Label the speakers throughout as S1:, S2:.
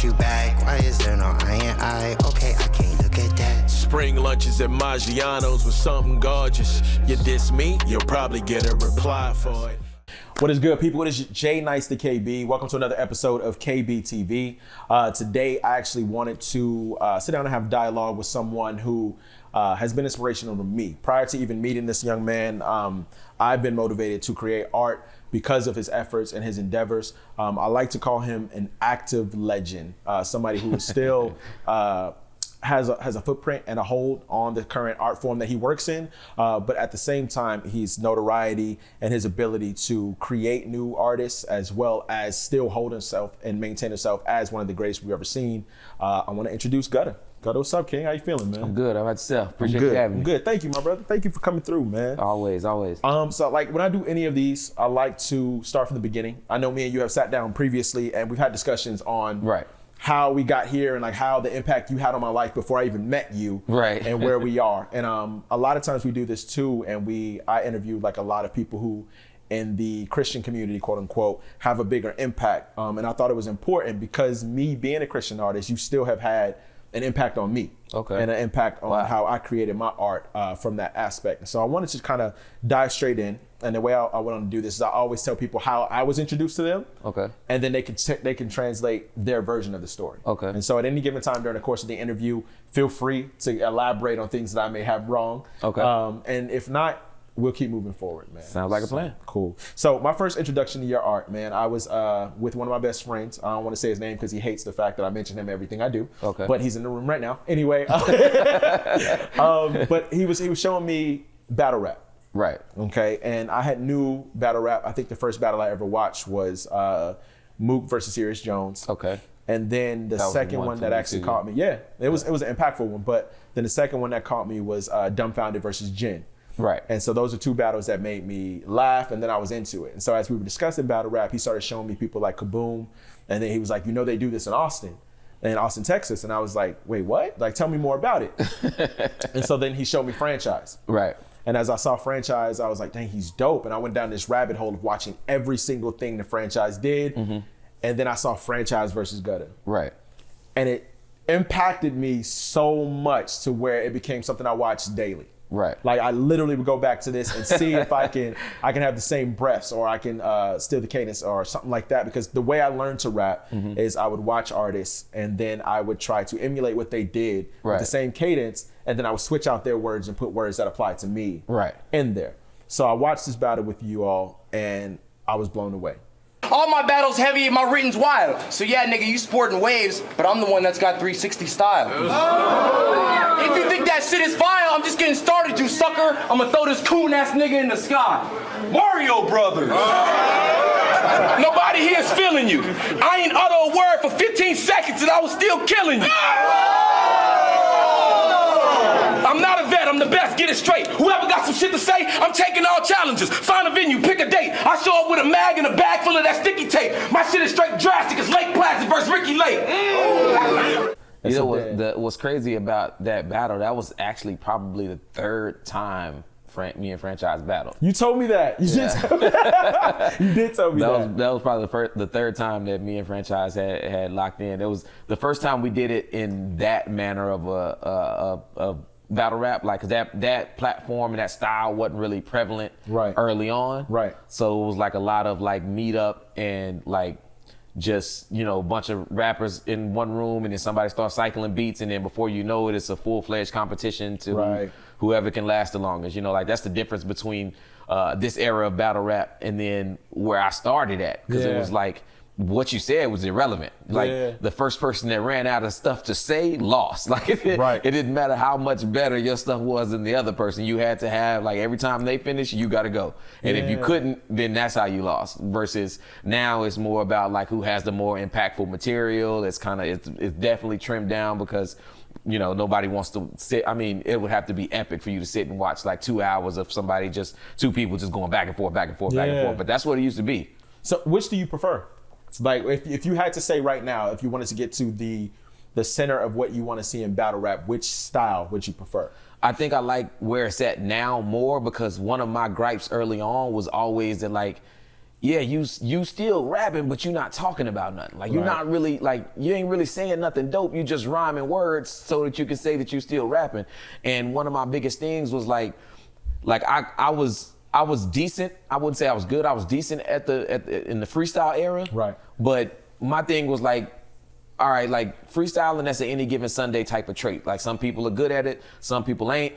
S1: want you back. Why is there no I and I? Okay, I can't look at that.
S2: Spring lunches at Maggiano's with something gorgeous. You diss me, you'll probably get a reply for it.
S3: What is good, people? It is Jay Nice the KB. Welcome to another episode of KB TV. Today, I actually wanted to sit down and have dialogue with someone who has been inspirational to me. Prior to even meeting this young man, I've been motivated to create art because of his efforts and his endeavors. I like to call him an active legend, somebody who is still has a footprint and a hold on the current art form that he works in, but at the same time, his notoriety and his ability to create new artists as well as still hold himself and maintain himself as one of the greatest we've ever seen. I want to introduce Gutta. Gutta, what's up, King? How you feeling, man?
S4: I'm good. How about yourself? Appreciate you having me.
S3: I'm good. Thank you, my brother. Thank you for coming through, man.
S4: Always.
S3: So like when I do any of these, I like to start from the beginning. I know me and you have sat down previously and we've had discussions on how we got here and like how the impact you had on my life before I even met you, and where we are. And a lot of times we do this too, and I interview like a lot of people who in the Christian community, quote unquote, have a bigger impact. And I thought it was important because me being a Christian artist, you still have had an impact on me, and an impact on how I created my art from that aspect. So I wanted to kind of dive straight in. And the way I want to do this is I always tell people how I was introduced to them, and then they can translate their version of the story. And so at any given time during the course of the interview, feel free to elaborate on things that I may have wrong. And if not, we'll keep moving forward, man.
S4: Sounds like a plan.
S3: Cool. So my first introduction to your art, man, I was with one of my best friends. I don't want to say his name because he hates the fact that I mention him in everything I do. But he's in the room right now. Anyway, but he was showing me battle rap. Okay. And I had knew battle rap. I think the first battle I ever watched was Mook versus Serious Jones. And then the second one that actually caught me. Yeah, it was an impactful one. But then the second one that caught me was Dumbfounded versus Jin. And so those are two battles that made me laugh, and then I was into it. And so as we were discussing battle rap, he started showing me people like Kaboom, and then he was like, you know, they do this in Austin, Texas. And I was like, wait, what? Like, tell me more about it. And so then he showed me Franchise. And as I saw Franchise, I was like, dang, he's dope. And I went down this rabbit hole of watching every single thing the Franchise did. And then I saw Franchise versus Gutta. And it impacted me so much to where it became something I watched daily. Like I literally would go back to this and see if I can have the same breaths, or I can steal the cadence or something like that. Because the way I learned to rap is I would watch artists and then I would try to emulate what they did with the same cadence, and then I would switch out their words and put words that apply to me in there. So I watched this battle with you all and I was blown away.
S5: All my battles heavy and my written's wild. So yeah, nigga, you sporting waves, but I'm the one that's got 360 style. If you think that shit is vile, I'm just getting started, you sucker. I'm gonna throw this coon-ass nigga in the sky. Mario Brothers. Nobody here is feeling you. I ain't utter a word for 15 seconds and I was still killing you. I'm not a vet, I'm the best, get it straight. Whoever got some shit to say, I'm taking all challenges. Find a venue, pick a date. I show up with a mag and a bag full of that sticky tape. My shit is straight drastic, it's Lake Placid versus Ricky Lake.
S4: You know what's crazy about that battle, that was actually probably the third time me and Franchise battled.
S3: You told me that. You did tell me that. You did tell me that.
S4: That was probably the third time that me and Franchise had locked in. It was the first time we did it in that manner of a battle rap, like, 'cause that platform and that style wasn't really prevalent early on. So it was like a lot of like meet up and like just, you know, a bunch of rappers in one room, and then somebody starts cycling beats, and then before you know it, it's a full-fledged competition to whoever can last the longest. You know, like that's the difference between this era of battle rap and then where I started at, because it was like what you said was irrelevant. Like the first person that ran out of stuff to say lost. Like it didn't matter how much better your stuff was than the other person. You had to have, like, every time they finish, you got to go. And if you couldn't, then that's how you lost. Versus now it's more about like who has the more impactful material. It's kind of, it's definitely trimmed down because, you know, nobody wants to sit. I mean, it would have to be epic for you to sit and watch like 2 hours of somebody, just two people just going back and forth, back and forth, back and forth. But that's what it used to be.
S3: So which do you prefer? Like, if you had to say right now, if you wanted to get to the center of what you want to see in battle rap, which style would you prefer?
S4: I think I like where it's at now more, because one of my gripes early on was always that, like, yeah, you still rapping, but you're not talking about nothing. Like you're not really like you ain't really saying nothing dope. You just rhyming words so that you can say that you still rapping. And one of my biggest things was like I was decent. I wouldn't say I was good. I was decent in the freestyle era.
S3: Right.
S4: But my thing was like, all right, like freestyling, that's an any given Sunday type of trait. Like some people are good at it, some people ain't.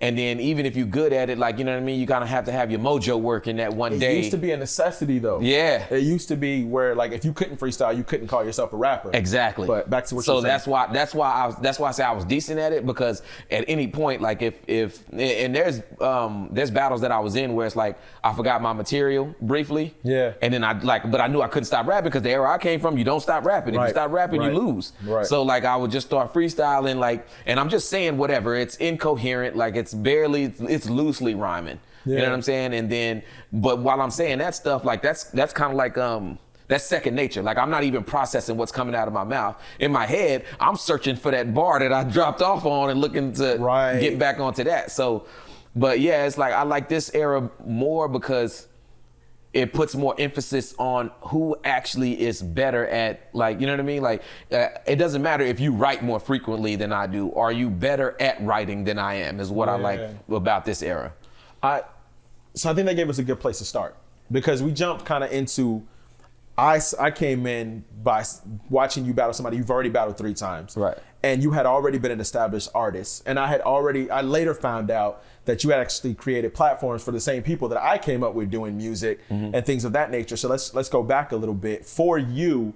S4: And then even if you're good at it, like, you know what I mean? You kind of have to have your mojo working that one day.
S3: It used to be a necessity though.
S4: Yeah.
S3: It used to be where like, if you couldn't freestyle, you couldn't call yourself a rapper.
S4: Exactly.
S3: But back to what you're saying.
S4: So that's why I say I was decent at it, because at any point, like if there's battles that I was in where it's like, I forgot my material briefly.
S3: Yeah.
S4: And then but I knew I couldn't stop rapping because the era I came from, you don't stop rapping. If you stop rapping, you lose.
S3: Right.
S4: So like I would just start freestyling, like, and I'm just saying whatever. It's incoherent, like it's loosely rhyming. Yeah. You know what I'm saying? And then, but while I'm saying that stuff, like that's kind of like that's second nature. Like I'm not even processing what's coming out of my mouth. In my head, I'm searching for that bar that I dropped off on and looking to get back onto that. So, but yeah, it's like I like this era more because it puts more emphasis on who actually is better at, like, you know what I mean? Like, it doesn't matter if you write more frequently than I do. Are you better at writing than I am, is what I like about this era.
S3: So I think that gave us a good place to start, because we jumped kind of into, I came in by watching you battle somebody you've already battled 3 times.
S4: Right.
S3: And you had already been an established artist. And I later found out that you had actually created platforms for the same people that I came up with doing music and things of that nature. So let's go back a little bit. For you,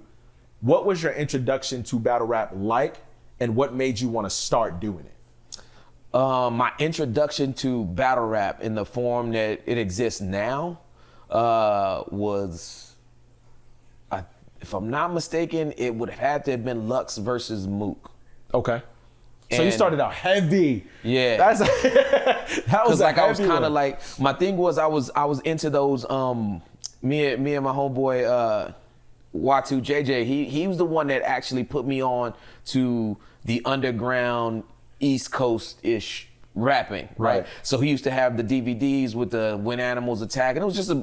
S3: what was your introduction to battle rap like, and what made you want to start doing it?
S4: My introduction to battle rap in the form that it exists now was, if I'm not mistaken, it would have had to have been Lux versus Mook.
S3: Okay. So you started out heavy.
S4: Yeah.
S3: That was
S4: like I was kind of like, my thing was I was into those me and my homeboy Watu JJ, he was the one that actually put me on to the underground East Coast-ish rapping, right? So he used to have the DVDs with the When Animals Attack, and it was just a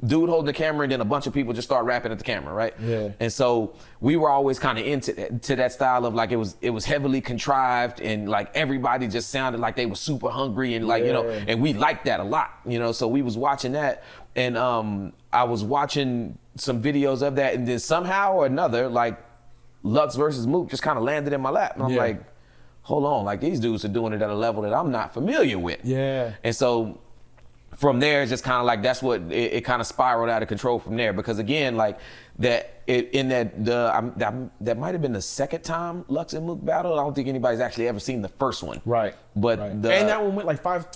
S4: dude holding the camera, and then a bunch of people just start rapping at the camera, right?
S3: Yeah.
S4: And so we were always kind of into that style of like, it was heavily contrived, and like everybody just sounded like they were super hungry, and like, you know, and we liked that a lot, you know, so we was watching that, and I was watching some videos of that, and then somehow or another, like Lux versus Mook just kind of landed in my lap, and I'm like, hold on, like these dudes are doing it at a level that I'm not familiar with. Yeah. And so from there, it's just kind of like, that's what it kind of spiraled out of control from there. Because again, like that might have been the second time Lux and Mook battled. I don't think anybody's actually ever seen the first one. Right. But and
S3: that one went like five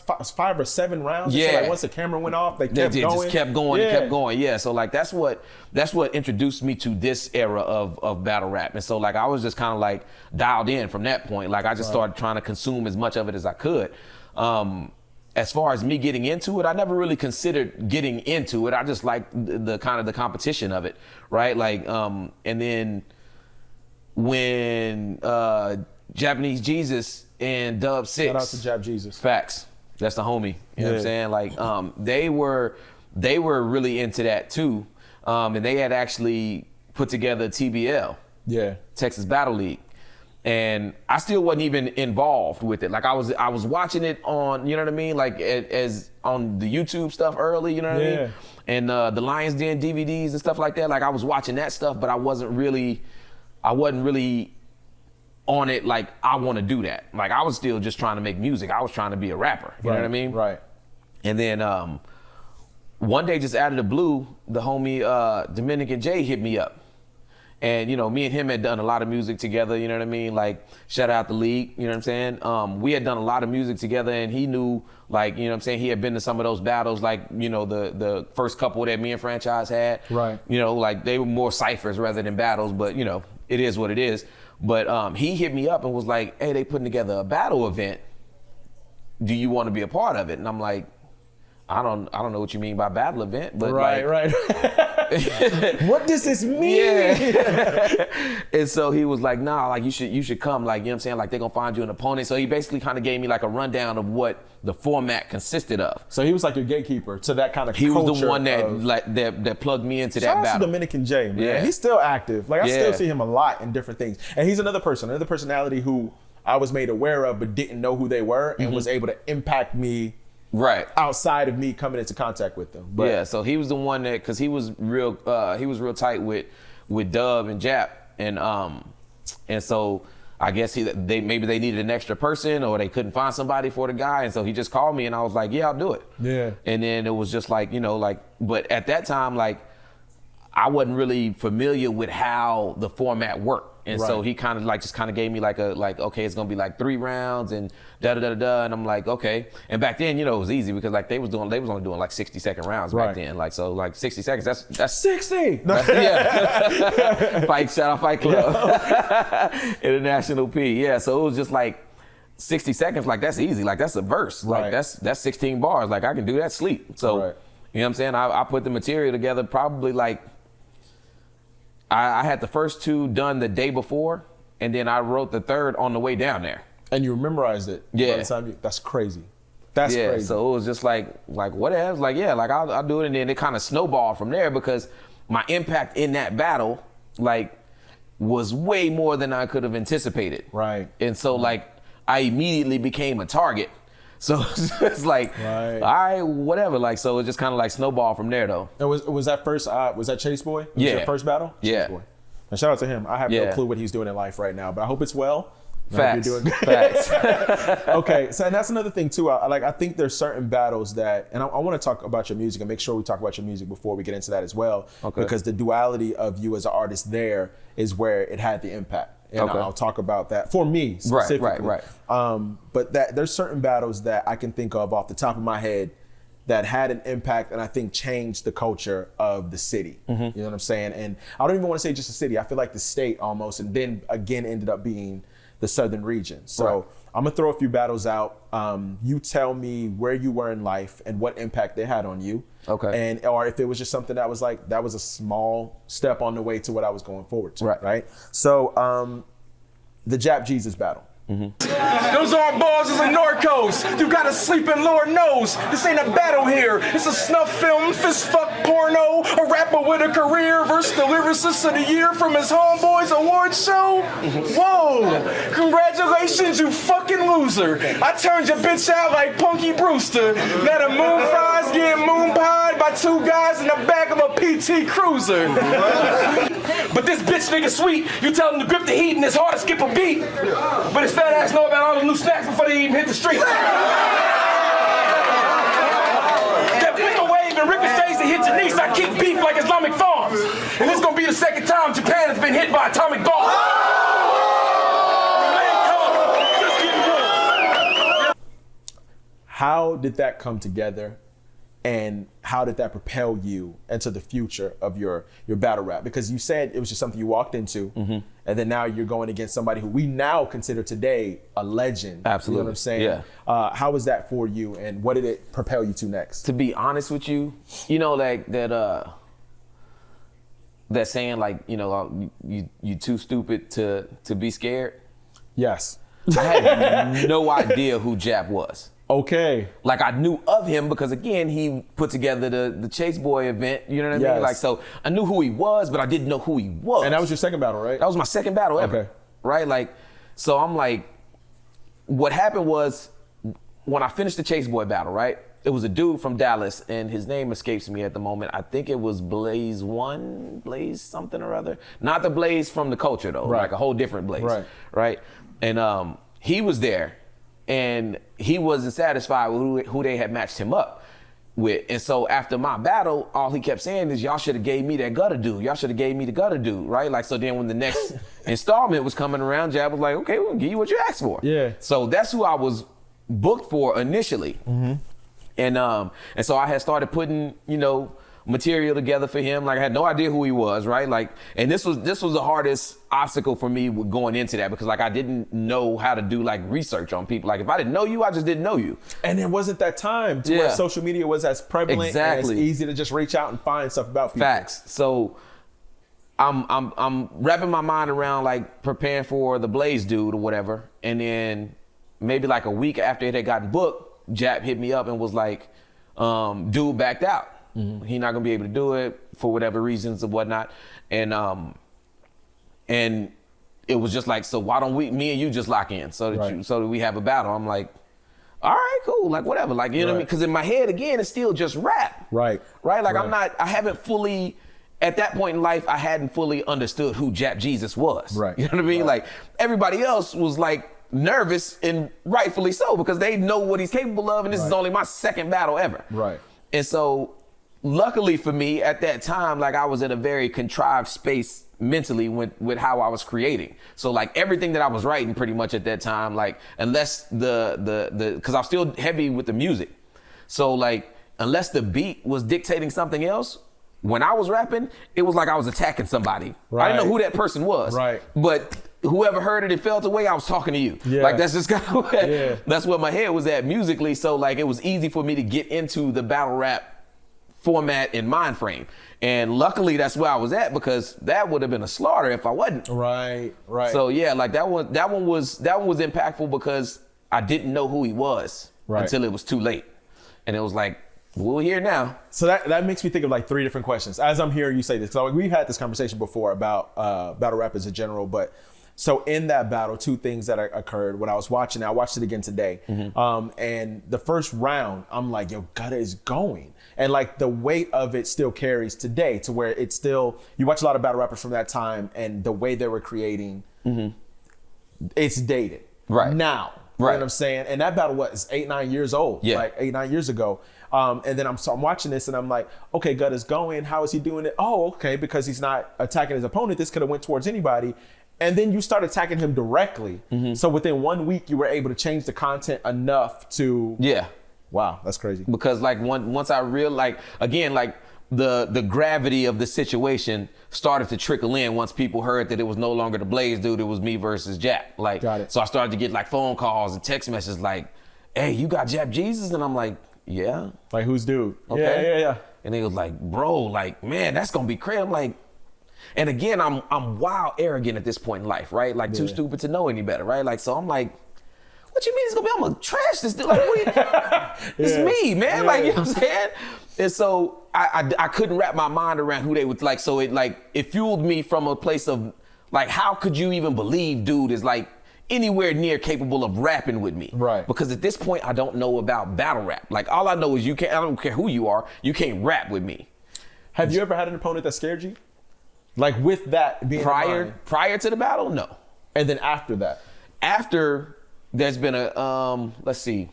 S3: or 7 rounds.
S4: Yeah.
S3: So like once the camera went off, they just
S4: kept going and kept going. Yeah. So like that's what introduced me to this era of battle rap. And so like I was just kind of like dialed in from that point. Like I just started trying to consume as much of it as I could. As far as me getting into it, I never really considered getting into it. I just liked the kind of the competition of it, right? Like, and then when Japanese Jesus and Dub 6.
S3: Shout out to Jap Jesus.
S4: Facts. That's the homie. You know what I'm saying? Like, they were really into that too. And they had actually put together TBL. Yeah. Texas Battle League. And I still wasn't even involved with it. Like I was watching it on, you know what I mean? Like as on the YouTube stuff early, you know what I mean? And the Lions Den DVDs and stuff like that. Like I was watching that stuff, but I wasn't really on it like I want to do that. Like I was still just trying to make music. I was trying to be a rapper. You know what I mean? Right. And then one day, just out of the blue, the homie Dominican J hit me up. And, you know, me and him had done a lot of music together, you know what I mean? Like, shout out the league, you know what I'm saying? We had done a lot of music together, and he knew, like, you know what I'm saying? He had been to some of those battles, like, you know, the first couple that me and Franchise had. Right. You know, like, they were more ciphers rather than battles, but, you know, it is what it is. But he hit me up and was like, hey, they putting together a battle event. Do you want to be a part of it? And I'm like, I don't know what you mean by battle event, but right.
S3: What does this mean?
S4: Yeah. And so he was like, nah, like you should come, like, you know what I'm saying? Like they're gonna find you an opponent. So he basically kind of gave me like a rundown of what the format consisted of.
S3: So he was like your gatekeeper to that kind of
S4: He
S3: culture.
S4: was the one that plugged me into that battle.
S3: Shout out to Dominican J, man.
S4: Yeah.
S3: He's still active. Like I still see him a lot in different things. And he's another personality who I was made aware of but didn't know who they were and was able to impact me outside of me coming into contact with them. But
S4: yeah, so he was the one that, because he was real tight with Dub and Jap, and so I guess maybe they needed an extra person or they couldn't find somebody for the guy, and so he just called me and I was like, yeah, I'll do it.
S3: Yeah.
S4: And then it was just like, you know, like, but at that time, like, I wasn't really familiar with how the format worked. And so he kind of gave me like okay, it's gonna be like 3 rounds and da-da-da-da-da, and I'm like, okay. And back then, you know, it was easy because like they was only doing like 60-second rounds back then. Like, so like 60 seconds, that's
S3: 60.
S4: Yeah. Shout out Fight Club. International P. Yeah, so it was just like 60 seconds, like that's easy. Like that's a verse. Like that's 16 bars. Like I can do that sleep. So you know what I'm saying? I put the material together probably like I had the first 2 done the day before, and then I wrote the 3rd on the way down there.
S3: And you memorized it.
S4: Yeah.
S3: That's crazy. That's crazy.
S4: So it was just like whatever. Like, yeah, like I'll do it. And then it kind of snowballed from there because my impact in that battle, like, was way more than I could have anticipated.
S3: Right.
S4: And so, like, I immediately became a target. So it's like, all right, whatever. Like, so it just kind of like snowball from there, though.
S3: And was that first? Was that Chase Boy? Was your first battle?
S4: Yeah.
S3: Chase Boy. And shout out to him. I have no clue what he's doing in life right now, but I hope it's well.
S4: Facts.
S3: You're doing good.
S4: Facts.
S3: Okay, so and that's another thing too. I think there's certain battles that, and I want to talk about your music and make sure we talk about your music before we get into that as well. Okay. Because the duality of you as an artist there is where it had the impact. And I'll talk about that for me specifically. Right. But there's certain battles that I can think of off the top of my head that had an impact and I think changed the culture of the city. You know what I'm saying? And I don't even want to say just the city. I feel like the state almost, and then again ended up being the southern region. So I'm gonna throw a few battles out. You tell me where you were in life and what impact they had on you. Okay. Or if it was just something that was like, that was a small step on the way to what I was going forward to. Right. So the Jap Jesus battle.
S6: Those aren't bars, it's a Norcos. You gotta sleep and Lord knows. This ain't a battle here. It's a snuff film, fist fuck porno. A rapper with a career versus the lyricist of the year from his homeboys award show. Whoa, congratulations, you fucking loser. I turned your bitch out like Punky Brewster. Now the moon fries getting moon pied by 2 guys in the back of a PT Cruiser. But this bitch nigga sweet. You tell him to grip the heat and it's hard to skip a beat. But his fat ass know about all the new snacks before they even hit the street. That wiggle wave and ricochets that hit your niece, I kick beef like Islamic farms. And this gonna be the second time Japan has been hit by atomic bombs.
S3: How did that come together? And how did that propel you into the future of your battle rap? Because you said it was just something you walked into, and then now you're going against somebody who we now consider today a legend.
S4: Absolutely.
S3: You know what I'm saying?
S4: Yeah.
S3: How was that for you, and what did it propel you to next?
S4: To be honest with you, you know, like that saying, like, you know, you too stupid to be scared.
S3: Yes.
S4: I had no idea who Jap was.
S3: Okay.
S4: Like, I knew of him because, again, he put together the Chase Boy event, you know what I mean? Like, so I knew who he was, but I didn't know who he was.
S3: And that was your second battle, right?
S4: That was my second battle ever.
S3: Okay.
S4: Right? Like, so I'm like, what happened was, when I finished the Chase Boy battle, right? It was a dude from Dallas, and his name escapes me at the moment. I think it was Blaze something or other. Not the Blaze from the culture, though.
S3: Right.
S4: Like a whole different Blaze.
S3: Right.
S4: And he was there. And he wasn't satisfied with who they had matched him up with. And so after my battle, all he kept saying is, y'all should have gave me that Gutta dude. Y'all should have gave me the Gutta dude, right? Like, so then when the next installment was coming around, Jab was like, okay, we'll give you what you asked for.
S3: Yeah.
S4: So that's who I was booked for initially. And so I had started putting, you know, material together for him. Like I had no idea who he was, right? Like, and this was the hardest obstacle for me with going into that because like I didn't know how to do like research on people. Like if I didn't know you, I just didn't know you.
S3: And it wasn't that time to where social media was as prevalent and as easy to just reach out and find stuff about people.
S4: Facts. So I'm wrapping my mind around like preparing for the Blaze dude or whatever, and then maybe like a week after it had gotten booked, Jap hit me up and was like, dude backed out. He's not gonna be able to do it for whatever reasons or whatnot. And it was just like, so why don't me and you just lock in so that we have a battle? I'm like, all right, cool, like whatever. Like, you know what I mean? Because in my head, again, it's still just rap. Right. Like I haven't fully, at that point in life, I hadn't fully understood who Jap Jesus was. Right. You know what I mean? Like everybody else was like nervous, and rightfully so, because they know what he's capable of, and this is only my second battle ever. Right. And so luckily for me at that time, like I was in a very contrived space mentally with how I was creating. So like everything that I was writing pretty much at that time, like unless because I was still heavy with the music. So like unless the beat was dictating something else, when I was rapping, it was like I was attacking somebody. I didn't know who that person was. But whoever heard it and felt the way, I was talking to you. Like that's just kind of that's what my head was at musically. So like it was easy for me to get into the battle rap format and mind frame. And luckily that's where I was at, because that would have been a slaughter if I wasn't. Right. So yeah, like that one was impactful because I didn't know who he was until it was too late. And it was like, we're here now. So that makes me think of like 3 different questions as I'm hearing you say this. So we've had this conversation before about battle rappers in general, but so in that battle, 2 things that occurred when I was watching it. I watched it again today. And the first round, I'm like, yo, Gutta is going. And like the weight of it still carries today, to where it's still, you watch a lot of battle rappers from that time and the way they were creating, it's dated. Now. You know what I'm saying? And that battle was 8-9 years old. Like 8-9 years ago. And then I'm watching this and I'm like, okay, Gutta's going. How is he doing it? Oh, okay, because he's not attacking his opponent. This could have went towards anybody. And then you start attacking him directly. So within 1 week, you were able to change the content enough to... Wow, that's crazy. Because like once I realized, like, again, like the gravity of the situation started to trickle in once people heard that it was no longer the Blaze dude, it was me versus Jap. Like, so I started to get like phone calls and text messages like, hey, you got Jap Jesus? And I'm like, yeah. Like, who's dude? Okay. Yeah. And they was like, bro, like, man, that's gonna be crazy. I'm like, and again, I'm wild arrogant at this point in life, right? Like too stupid to know any better, right? Like, so I'm like, what you mean it's gonna be, I'm gonna trash this dude? Like, it's me, man. Like, you know what I'm saying? And so I couldn't wrap my mind around who they would like. So it fueled me from a place of like, how could you even believe dude is like anywhere near capable of rapping with me? Right. Because at this point, I don't know about battle rap. Like, all I know is I don't care who you are, you can't rap with me. Have you ever had an opponent that scared you? Like with that being prior to the battle? No. And then after that? After, there's been a, let's see.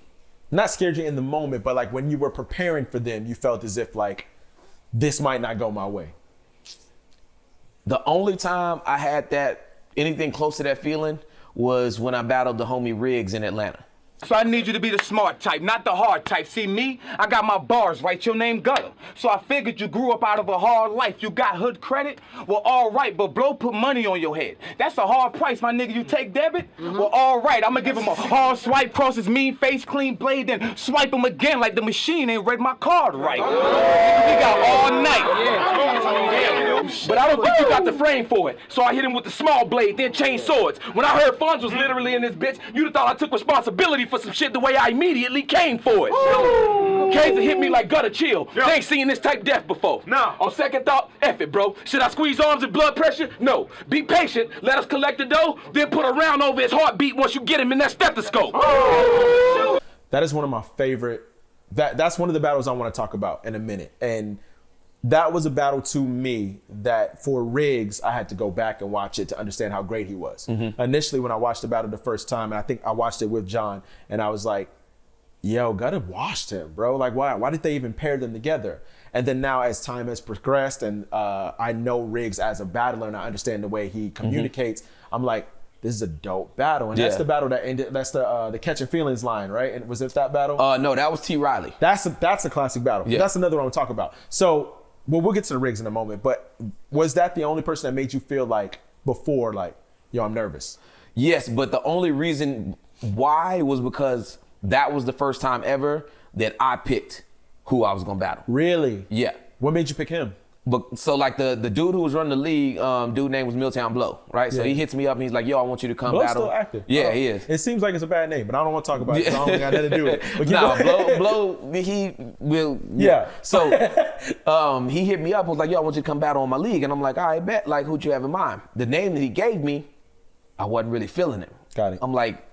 S4: Not scared you in the moment, but like when you were preparing for them, you felt as if like, this might not go my way. The only time I had anything close to that feeling was when I battled the homie Riggs in Atlanta.
S5: So I need you to be the smart type, not the hard type. See me, I got my bars right, your name Gutta. So I figured you grew up out of a hard life. You got hood credit? Well, all right, but Blow put money on your head. That's a hard price, my nigga. You take debit? Well, all right, I'm gonna give him a hard swipe, cross his mean face, clean blade, then swipe him again like the machine ain't read my card right. We got all night. But I don't think you got the frame for it. So I hit him with the small blade, then chain swords. When I heard Fonz was literally in this bitch, you'd have thought I took responsibility for some shit the way I immediately came for it. Kaiser hit me like Gutta chill. They ain't seen this type death before. No. On second thought, F it, bro. Should I squeeze arms and blood pressure? No. Be patient, let us collect the dough, then put a round over his heartbeat once you get him in that stethoscope. That is one of my favorite, that's one of the battles I want to talk about in a minute. And that was a battle to me that for Riggs, I had to go back and watch it to understand how great he was. Initially, when I watched the battle the first time, and I think I watched it with John, and I was like, yo, Gutta washed him, bro. Like, why did they even pair them together? And then now as time has progressed and I know Riggs as a battler and I understand the way he communicates, I'm like, this is a dope battle. And that's the battle that ended, that's the Catching Feelings line, right? And was it that battle? No, that was T. Riley. That's a classic battle. That's another one I'm talking about. So
S3: well, we'll get to the rigs in a moment, but was that the only person that made you feel like before, like, yo, I'm nervous?
S4: Yes, but the only reason why was because that was the first time ever that I picked who I was gonna battle.
S3: Really?
S4: Yeah.
S3: What made you pick him?
S4: But so like the dude who was running the league, dude name was Milltown Blow, right? So he hits me up and he's like, yo, I want you to come
S3: Blow's
S4: battle.
S3: still active.
S4: Yeah, he is.
S3: It seems like it's a bad name, but I don't want to talk about it. 'Cause I don't got nothing to do with it. But
S4: Blow, he will. Yeah. So he hit me up, was like, yo, I want you to come battle on my league. And I'm like, all right, bet. Like, who'd you have in mind? The name that he gave me, I wasn't really feeling him.
S3: Got it.
S4: I'm like,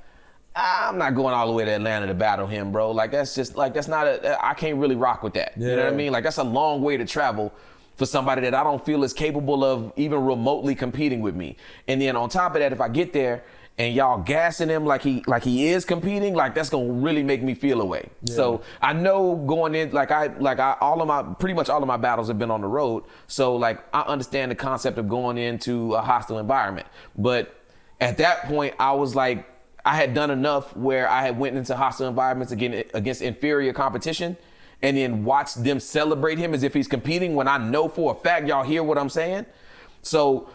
S4: I'm not going all the way to Atlanta to battle him, bro. Like, that's just, like, that's not I can't really rock with that.
S3: Yeah.
S4: You know what I mean? Like, that's a long way to travel for somebody that I don't feel is capable of even remotely competing with me. And then on top of that, if I get there and y'all gassing him like he is competing, like that's gonna really make me feel away. Yeah. So I know going in, pretty much all of my battles have been on the road. So like I understand the concept of going into a hostile environment. But at that point, I was like, I had done enough where I had went into hostile environments against inferior competition, and then watch them celebrate him as if he's competing when I know for a fact y'all hear what I'm saying. So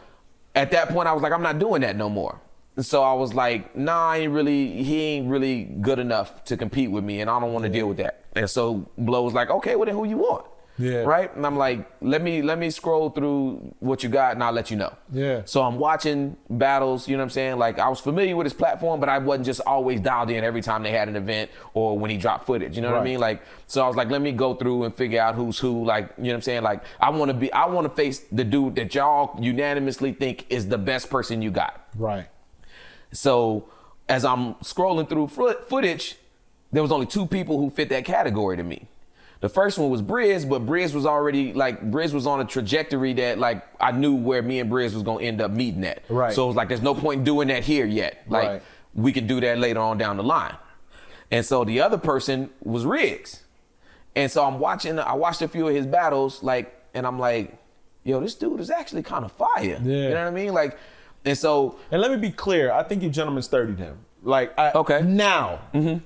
S4: at that point, I was like, I'm not doing that no more. And so I was like, nah, he ain't really good enough to compete with me, and I don't want to deal with that. And so Blow was like, okay, well then who you want?
S3: Yeah.
S4: Right? And I'm like, let me scroll through what you got and I'll let you know.
S3: Yeah.
S4: So I'm watching battles, you know what I'm saying? Like I was familiar with his platform, but I wasn't just always dialed in every time they had an event or when he dropped footage, you know what I mean? Like, so I was like, let me go through and figure out who's who, like, you know what I'm saying? Like I want to face the dude that y'all unanimously think is the best person you got.
S3: Right.
S4: So as I'm scrolling through footage, there was only two people who fit that category to me. The first one was Briz, but Briz was on a trajectory that like I knew where me and Briz was gonna end up meeting at.
S3: Right.
S4: So it was like, there's no point in doing that here yet. Like we can do that later on down the line. And so the other person was Riggs. And so I watched a few of his battles, like, and I'm like, yo, this dude is actually kind of fire. Yeah. You know what I mean? Like, and so.
S3: And let me be clear, I think you gentlemen 30'd him. Like, now,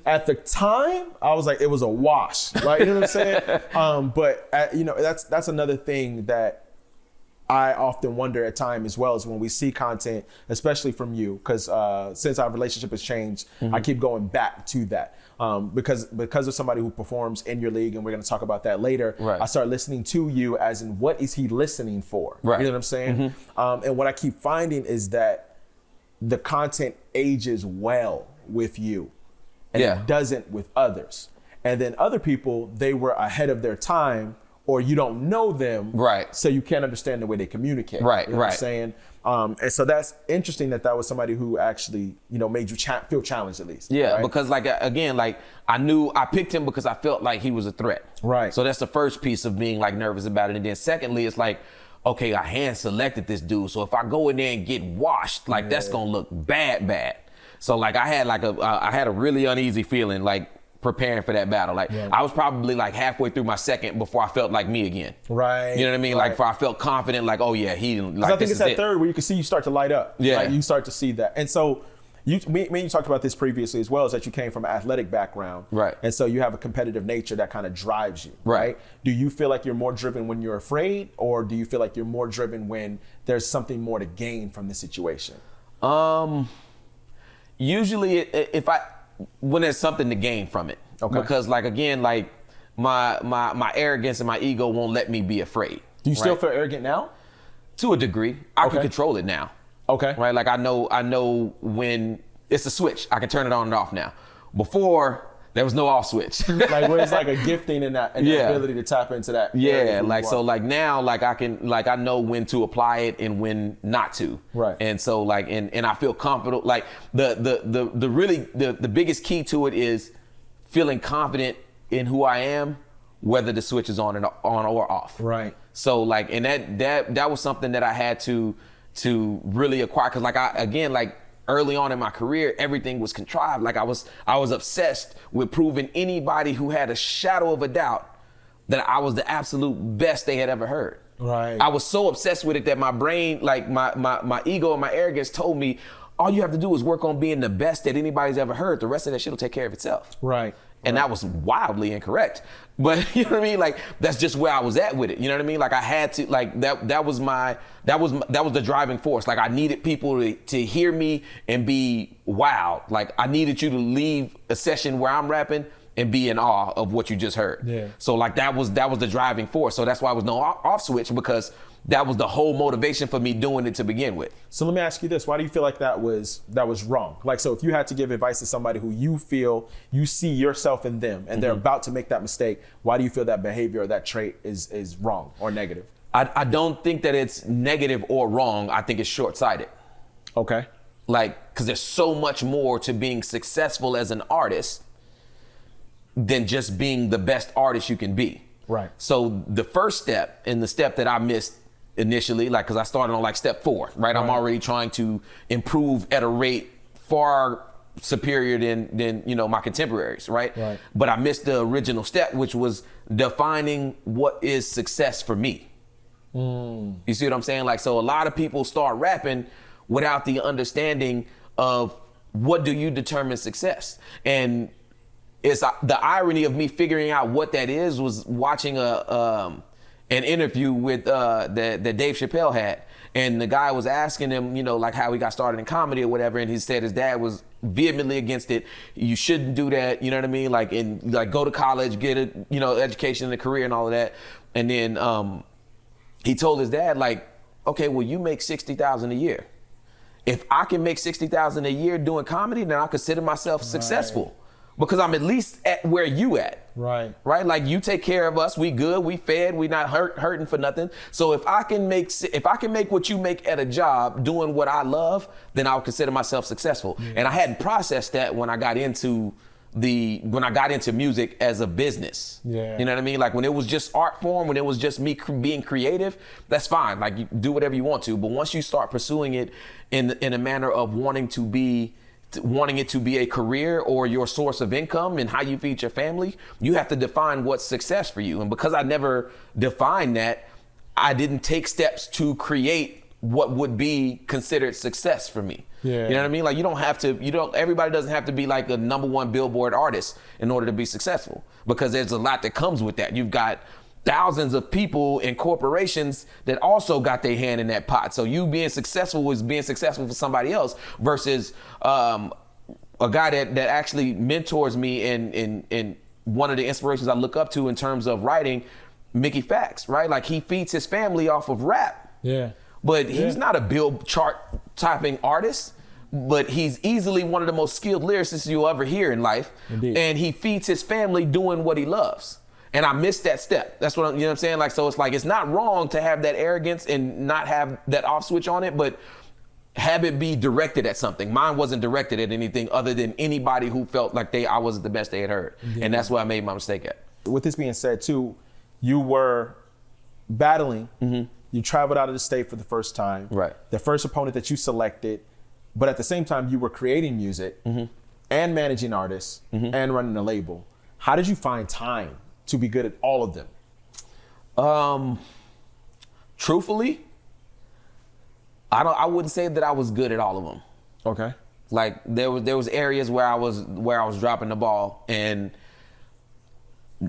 S3: at the time, I was like, it was a wash. Like, you know what I'm saying? But, you know, that's another thing that I often wonder at times as well, is when we see content, especially from you, because since our relationship has changed, I keep going back to that. Because of somebody who performs in your league, and we're going to talk about that later, I start listening to you as in, what is he listening for? Right. You know what I'm saying? And what I keep finding is that the content ages well with you, and it doesn't with others. And then other people, they were ahead of their time, or you don't know them, so you can't understand the way they communicate. You know what I'm saying? And so that's interesting that was somebody who actually, you know, made you feel challenged at least.
S4: Yeah, because like, again, like I picked him because I felt like he was a threat. Right. So that's the first piece of being like nervous about it. And then secondly, it's like, okay, I hand selected this dude, so if I go in there and get washed, like that's gonna look bad. So like I had a really uneasy feeling like preparing for that battle. Like I was probably like halfway through my second before I felt like me again. Right. You know what I mean? Like before I felt confident, like, oh yeah, he like
S3: I think it's that third where you can see you start to light up. Yeah. Like you start to see that. And so me and you talked about this previously as well, is that you came from an athletic background. Right. And so you have a competitive nature that kind of drives you. Right. Do you feel like you're more driven when you're afraid, or do you feel like you're more driven when there's something more to gain from the situation?
S4: Usually when there's something to gain from it. Okay. Because like, again, like my arrogance and my ego won't let me be afraid.
S3: Do you still feel arrogant now?
S4: To a degree. I can control it now. Okay. Right. Like I know when it's a switch, I can turn it on and off now. Before there was no off switch.
S3: Like where it's like a gifting and that and the ability to tap into that.
S4: Yeah. Like so like now like I know when to apply it and when not to. Right. And so like and I feel confident. Like the biggest key to it is feeling confident in who I am, whether the switch is on or off. Right. So like, and that was something that I had to really acquire, because like early on in my career, everything was contrived. Like I was obsessed with proving anybody who had a shadow of a doubt that I was the absolute best they had ever heard. Right. I was so obsessed with it that my brain, like my ego and my arrogance told me, all you have to do is work on being the best that anybody's ever heard. The rest of that shit will take care of itself.
S3: Right.
S4: And that was wildly incorrect. But you know what I mean? Like, that's just where I was at with it. You know what I mean? Like, I had to, like, that was the driving force. Like, I needed people to hear me and be wowed. Like, I needed you to leave a session where I'm rapping and be in awe of what you just heard. Yeah. So like that was the driving force. So that's why I was no off switch, because that was the whole motivation for me doing it to begin with.
S3: So let me ask you this: why do you feel like that was wrong? Like, so if you had to give advice to somebody who you feel you see yourself in them, and they're about to make that mistake, why do you feel that behavior or that trait is wrong or negative?
S4: I don't think that it's negative or wrong. I think it's short-sighted.
S3: Okay.
S4: Like, because there's so much more to being successful as an artist than just being the best artist you can be.
S3: Right.
S4: So the first step, and the step that I missed initially, like, because I started on like step 4, right? I'm already trying to improve at a rate far superior than you know, my contemporaries, right? But I missed the original step, which was defining what is success for me. You see what I'm saying? Like, so a lot of people start rapping without the understanding of what do you determine success. And it's the irony of me figuring out what that is was watching an interview with that Dave Chappelle had, and the guy was asking him, you know, like how he got started in comedy or whatever, and he said his dad was vehemently against it. You shouldn't do that, you know what I mean? Like, go to college, get a, you know, education and a career and all of that. And then he told his dad, like, okay, well, you make $60,000 a year. If I can make $60,000 a year doing comedy, then I consider myself successful. Because I'm at least at where you at. Right. Like, you take care of us, we good, we fed, we not hurting for nothing. So if I can make what you make at a job doing what I love, then I'll consider myself successful. And I hadn't processed that when I got into music as a business. Yeah. You know what I mean? Like, when it was just art form, when it was just me being creative, that's fine. Like, you do whatever you want to. But once you start pursuing it in a manner of wanting it to be a career or your source of income and how you feed your family, you have to define what's success for you. And because I never defined that, I didn't take steps to create what would be considered success for me. Yeah. You know what I mean? Like, everybody doesn't have to be like a #1 Billboard artist in order to be successful, because there's a lot that comes with that. You've got thousands of people and corporations that also got their hand in that pot. So you being successful is being successful for somebody else, versus a guy that actually mentors me and one of the inspirations I look up to in terms of writing, Mickey Fax, right? Like, he feeds his family off of rap. Yeah. But he's not a bill chart topping artist, but he's easily one of the most skilled lyricists you'll ever hear in life. Indeed. And he feeds his family doing what he loves. And I missed that step. That's what you know what I'm saying? Like, so it's like, it's not wrong to have that arrogance and not have that off switch on it, but have it be directed at something. Mine wasn't directed at anything other than anybody who felt like I wasn't the best they had heard. Yeah. And that's where I made my mistake at.
S3: With this being said too, you were battling, you traveled out of the state for the first time. Right. The first opponent that you selected, but at the same time you were creating music and managing artists and running a label. How did you find time to be good at all of them?
S4: Truthfully, I wouldn't say that I was good at all of them. Okay. Like, there was areas where I was dropping the ball and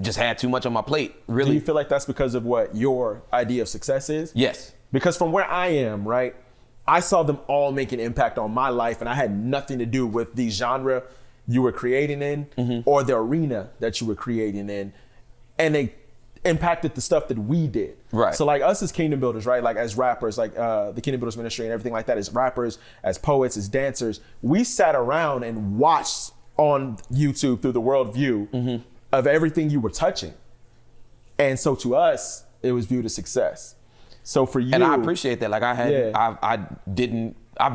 S4: just had too much on my plate. Really.
S3: Do you feel like that's because of what your idea of success is?
S4: Yes.
S3: Because from where I am, right, I saw them all make an impact on my life, and I had nothing to do with the genre you were creating in or the arena that you were creating in. And they impacted the stuff that we did. Right. So like, us as Kingdom Builders, right? Like, as rappers, like the Kingdom Builders Ministry and everything like that, as rappers, as poets, as dancers, we sat around and watched on YouTube through the worldview of everything you were touching. And so to us, it was viewed as success. So for you,
S4: and I appreciate that. Like, I've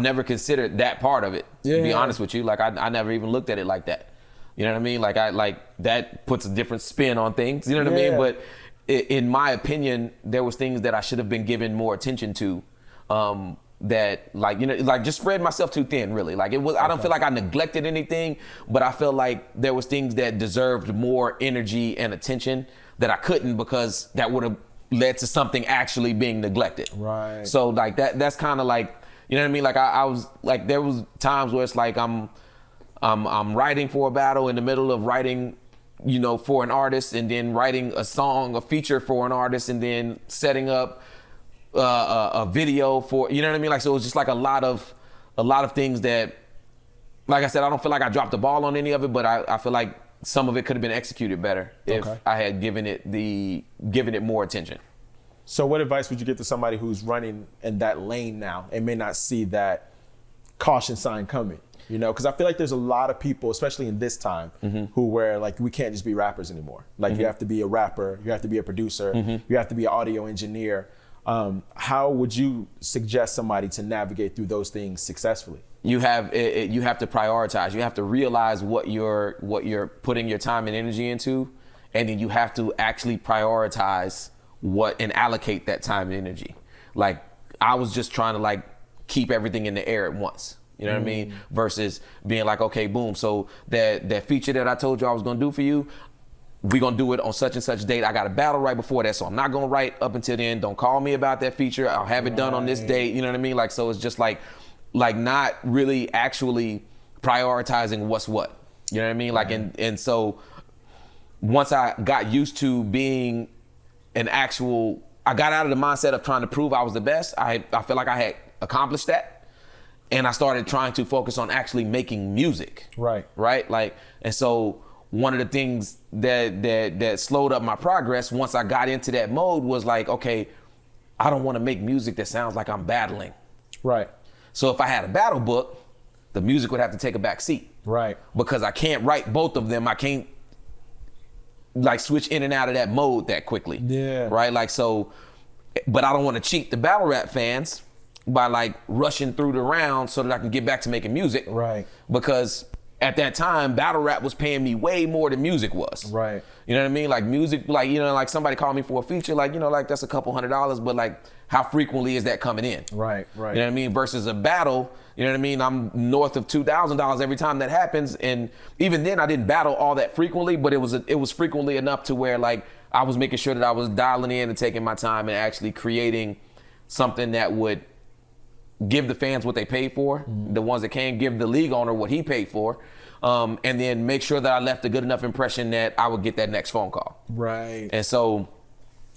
S4: never considered that part of it, to be honest with you. Like, I never even looked at it like that. You know what I mean? Like, that puts a different spin on things. You know what I mean? But in my opinion, there was things that I should have been given more attention to. That, like, you know, like, just spread myself too thin, really. Like, it was. I don't feel like I neglected anything, but I feel like there was things that deserved more energy and attention that I couldn't, because that would have led to something actually being neglected. Right. So like, that's kind of like, You know what I mean? Like I was like, there was times where it's like I'm writing for a battle in the middle of writing, you know, for an artist, and then writing a song, a feature for an artist, and then setting up a video for, you know what I mean? Like, so it was just like a lot of things that, like I said, I don't feel like I dropped the ball on any of it, but I feel like some of it could have been executed better if I had given it more attention.
S3: So what advice would you give to somebody who's running in that lane now and may not see that caution sign coming? You know, because I feel like there's a lot of people, especially in this time, who where like we can't just be rappers anymore. Like you have to be a rapper, you have to be a producer, you have to be an audio engineer. How would you suggest somebody to navigate through those things successfully?
S4: You have to prioritize. You have to realize what you're putting your time and energy into, and then you have to actually prioritize and allocate that time and energy. Like I was just trying to like keep everything in the air at once. You know what I mean? Versus being like, okay, boom. So that feature that I told you I was gonna do for you, we're gonna do it on such and such date. I got a battle right before that, so I'm not gonna write up until then. Don't call me about that feature. I'll have it done on this date. You know what I mean? Like, so it's just like not really actually prioritizing what's what. You know what I mean? Like, and so once I got used to being I got out of the mindset of trying to prove I was the best. I feel like I had accomplished that. And I started trying to focus on actually making music. Right. Like, and so one of the things that slowed up my progress once I got into that mode was like, okay, I don't want to make music that sounds like I'm battling. Right. So if I had a battle book, the music would have to take a back seat. Right. Because I can't write both of them. I can't like switch in and out of that mode that quickly. Yeah. Right. Like, so, but I don't want to cheat the battle rap fans by like rushing through the rounds so that I can get back to making music. Right. Because at that time, battle rap was paying me way more than music was. Right. You know what I mean? Like music, like, you know, like somebody called me for a feature, like, you know, like that's a couple $100, but like how frequently is that coming in? Right, right. You know what I mean? Versus a battle, you know what I mean? I'm north of $2,000 every time that happens. And even then I didn't battle all that frequently, but it was frequently enough to where like I was making sure that I was dialing in and taking my time and actually creating something that would give the fans what they paid for, the ones that came, give the league owner what he paid for, and then make sure that I left a good enough impression that I would get that next phone call. Right. And so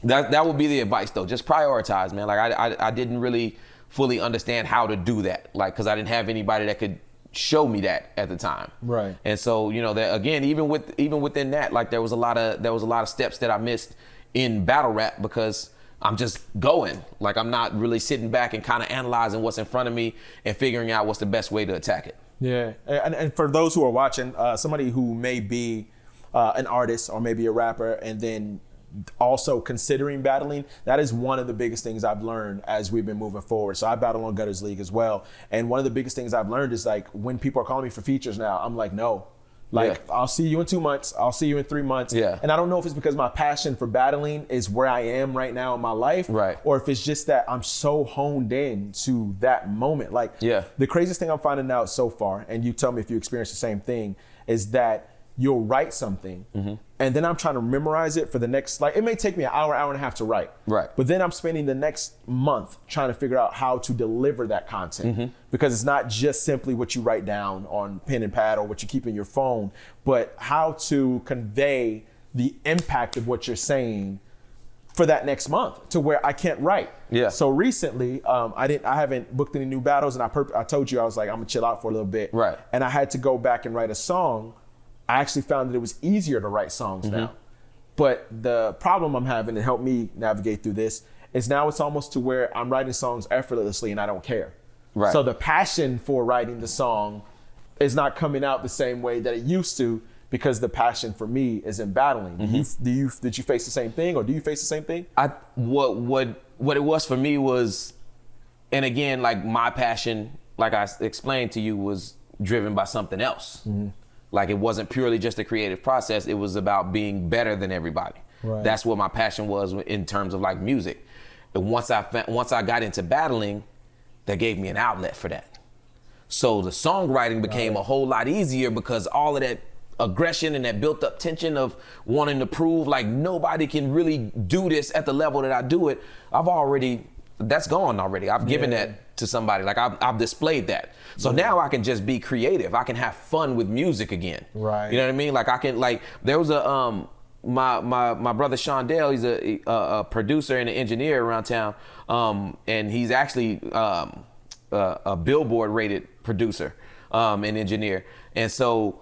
S4: that would be the advice though. Just prioritize, man. Like I didn't really fully understand how to do that, like, cause I didn't have anybody that could show me that at the time. Right. And so, you know, that again, even within that, like there was a lot of steps that I missed in battle rap because I'm just going. Like I'm not really sitting back and kind of analyzing what's in front of me and figuring out what's the best way to attack it.
S3: Yeah, and for those who are watching, somebody who may be an artist or maybe a rapper and then also considering battling, that is one of the biggest things I've learned as we've been moving forward. So I battle on Gutters League as well. And one of the biggest things I've learned is like when people are calling me for features now, I'm like, no. Like, yeah. I'll see you in 2 months. I'll see you in 3 months. Yeah. And I don't know if it's because my passion for battling is where I am right now in my life. Right. Or if it's just that I'm so honed in to that moment. Like, yeah. The craziest thing I'm finding out so far, and you tell me if you experience the same thing, is that you'll write something and then I'm trying to memorize it for the next, like, it may take me an hour and a half to write. Right. But then I'm spending the next month trying to figure out how to deliver that content because it's not just simply what you write down on pen and pad or what you keep in your phone, but how to convey the impact of what you're saying for that next month to where I can't write. Yeah. So recently, I haven't booked any new battles, and I told you I was like, I'm gonna chill out for a little bit. Right. And I had to go back and write a song. I actually found that it was easier to write songs now. But the problem I'm having to help me navigate through this is now it's almost to where I'm writing songs effortlessly and I don't care. Right. So the passion for writing the song is not coming out the same way that it used to because the passion for me is in battling. Did you face the same thing, or do you face the same thing? What it was for me was, and again, like my passion, like I explained to you, was driven by something else. Like it wasn't purely just a creative process. It was about being better than everybody. Right. That's what my passion was in terms of like music. And once I got into battling, that gave me an outlet for that. So the songwriting became a whole lot easier because all of that aggression and that built up tension of wanting to prove like nobody can really do this at the level that I do it, I've already
S4: that's gone already. I've given that to somebody. Like I've displayed that. So now I can just be creative. I can have fun with music again.
S3: Right.
S4: You know what I mean? Like I can, like, there was a my brother Shondell, he's a producer and an engineer around town. And he's actually a Billboard rated producer and engineer. And so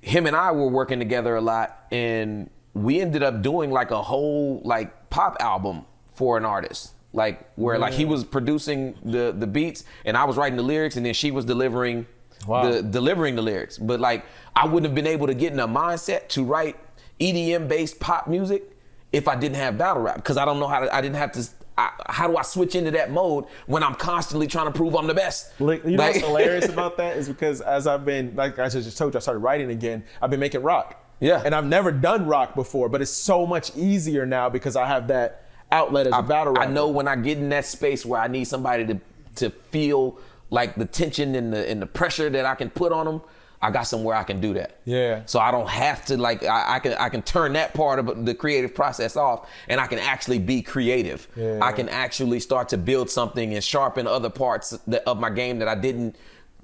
S4: him and I were working together a lot, and we ended up doing like a whole like pop album for an artist. Like where like he was producing the beats and I was writing the lyrics, and then she was delivering delivering the lyrics. But like I wouldn't have been able to get in a mindset to write EDM based pop music if I didn't have battle rap, because I don't know how to, I didn't have to. How do I switch into that mode when I'm constantly trying to prove I'm the best?
S3: Like, you know what's hilarious about that is because as I've been, like I just told you, I started writing again, I've been making rock.
S4: Yeah.
S3: And I've never done rock before, but it's so much easier now because I have that outlet as a battle rapper.
S4: I know when I get in that space where I need somebody to feel like the tension and the pressure that I can put on them, I got somewhere I can do that.
S3: Yeah.
S4: So I don't have to, like, I can turn that part of the creative process off, and I can actually be creative.
S3: Yeah.
S4: I can actually start to build something and sharpen other parts of my game that I didn't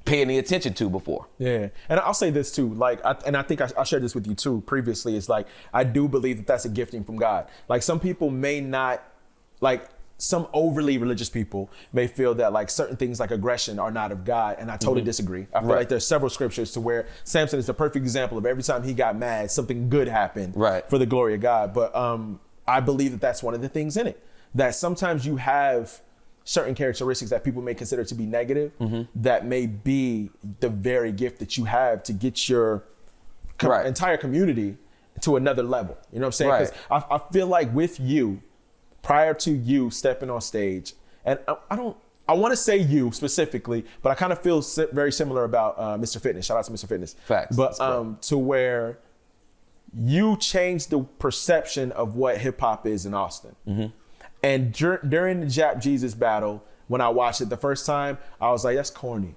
S4: pay any attention to before.
S3: Yeah, and I'll say this too, like, I think I shared this with you too previously, it's like, I do believe that that's a gifting from God. Like some people may not, like some overly religious people may feel that like certain things like aggression are not of God, and I totally disagree. I feel like there's several scriptures to where Samson is the perfect example of every time he got mad, something good happened for the glory of God. But I believe that that's one of the things in it, that sometimes you have certain characteristics that people may consider to be negative, that may be the very gift that you have to get your entire community to another level. You know what I'm saying? Because I feel like with you, prior to you stepping on stage, and I want to say you specifically, but I kind of feel very similar about Mr. Fitness. Shout out to Mr. Fitness.
S4: Facts.
S3: But to where you changed the perception of what hip hop is in Austin. And during the Jap Jesus battle, when I watched it the first time, I was like, that's corny.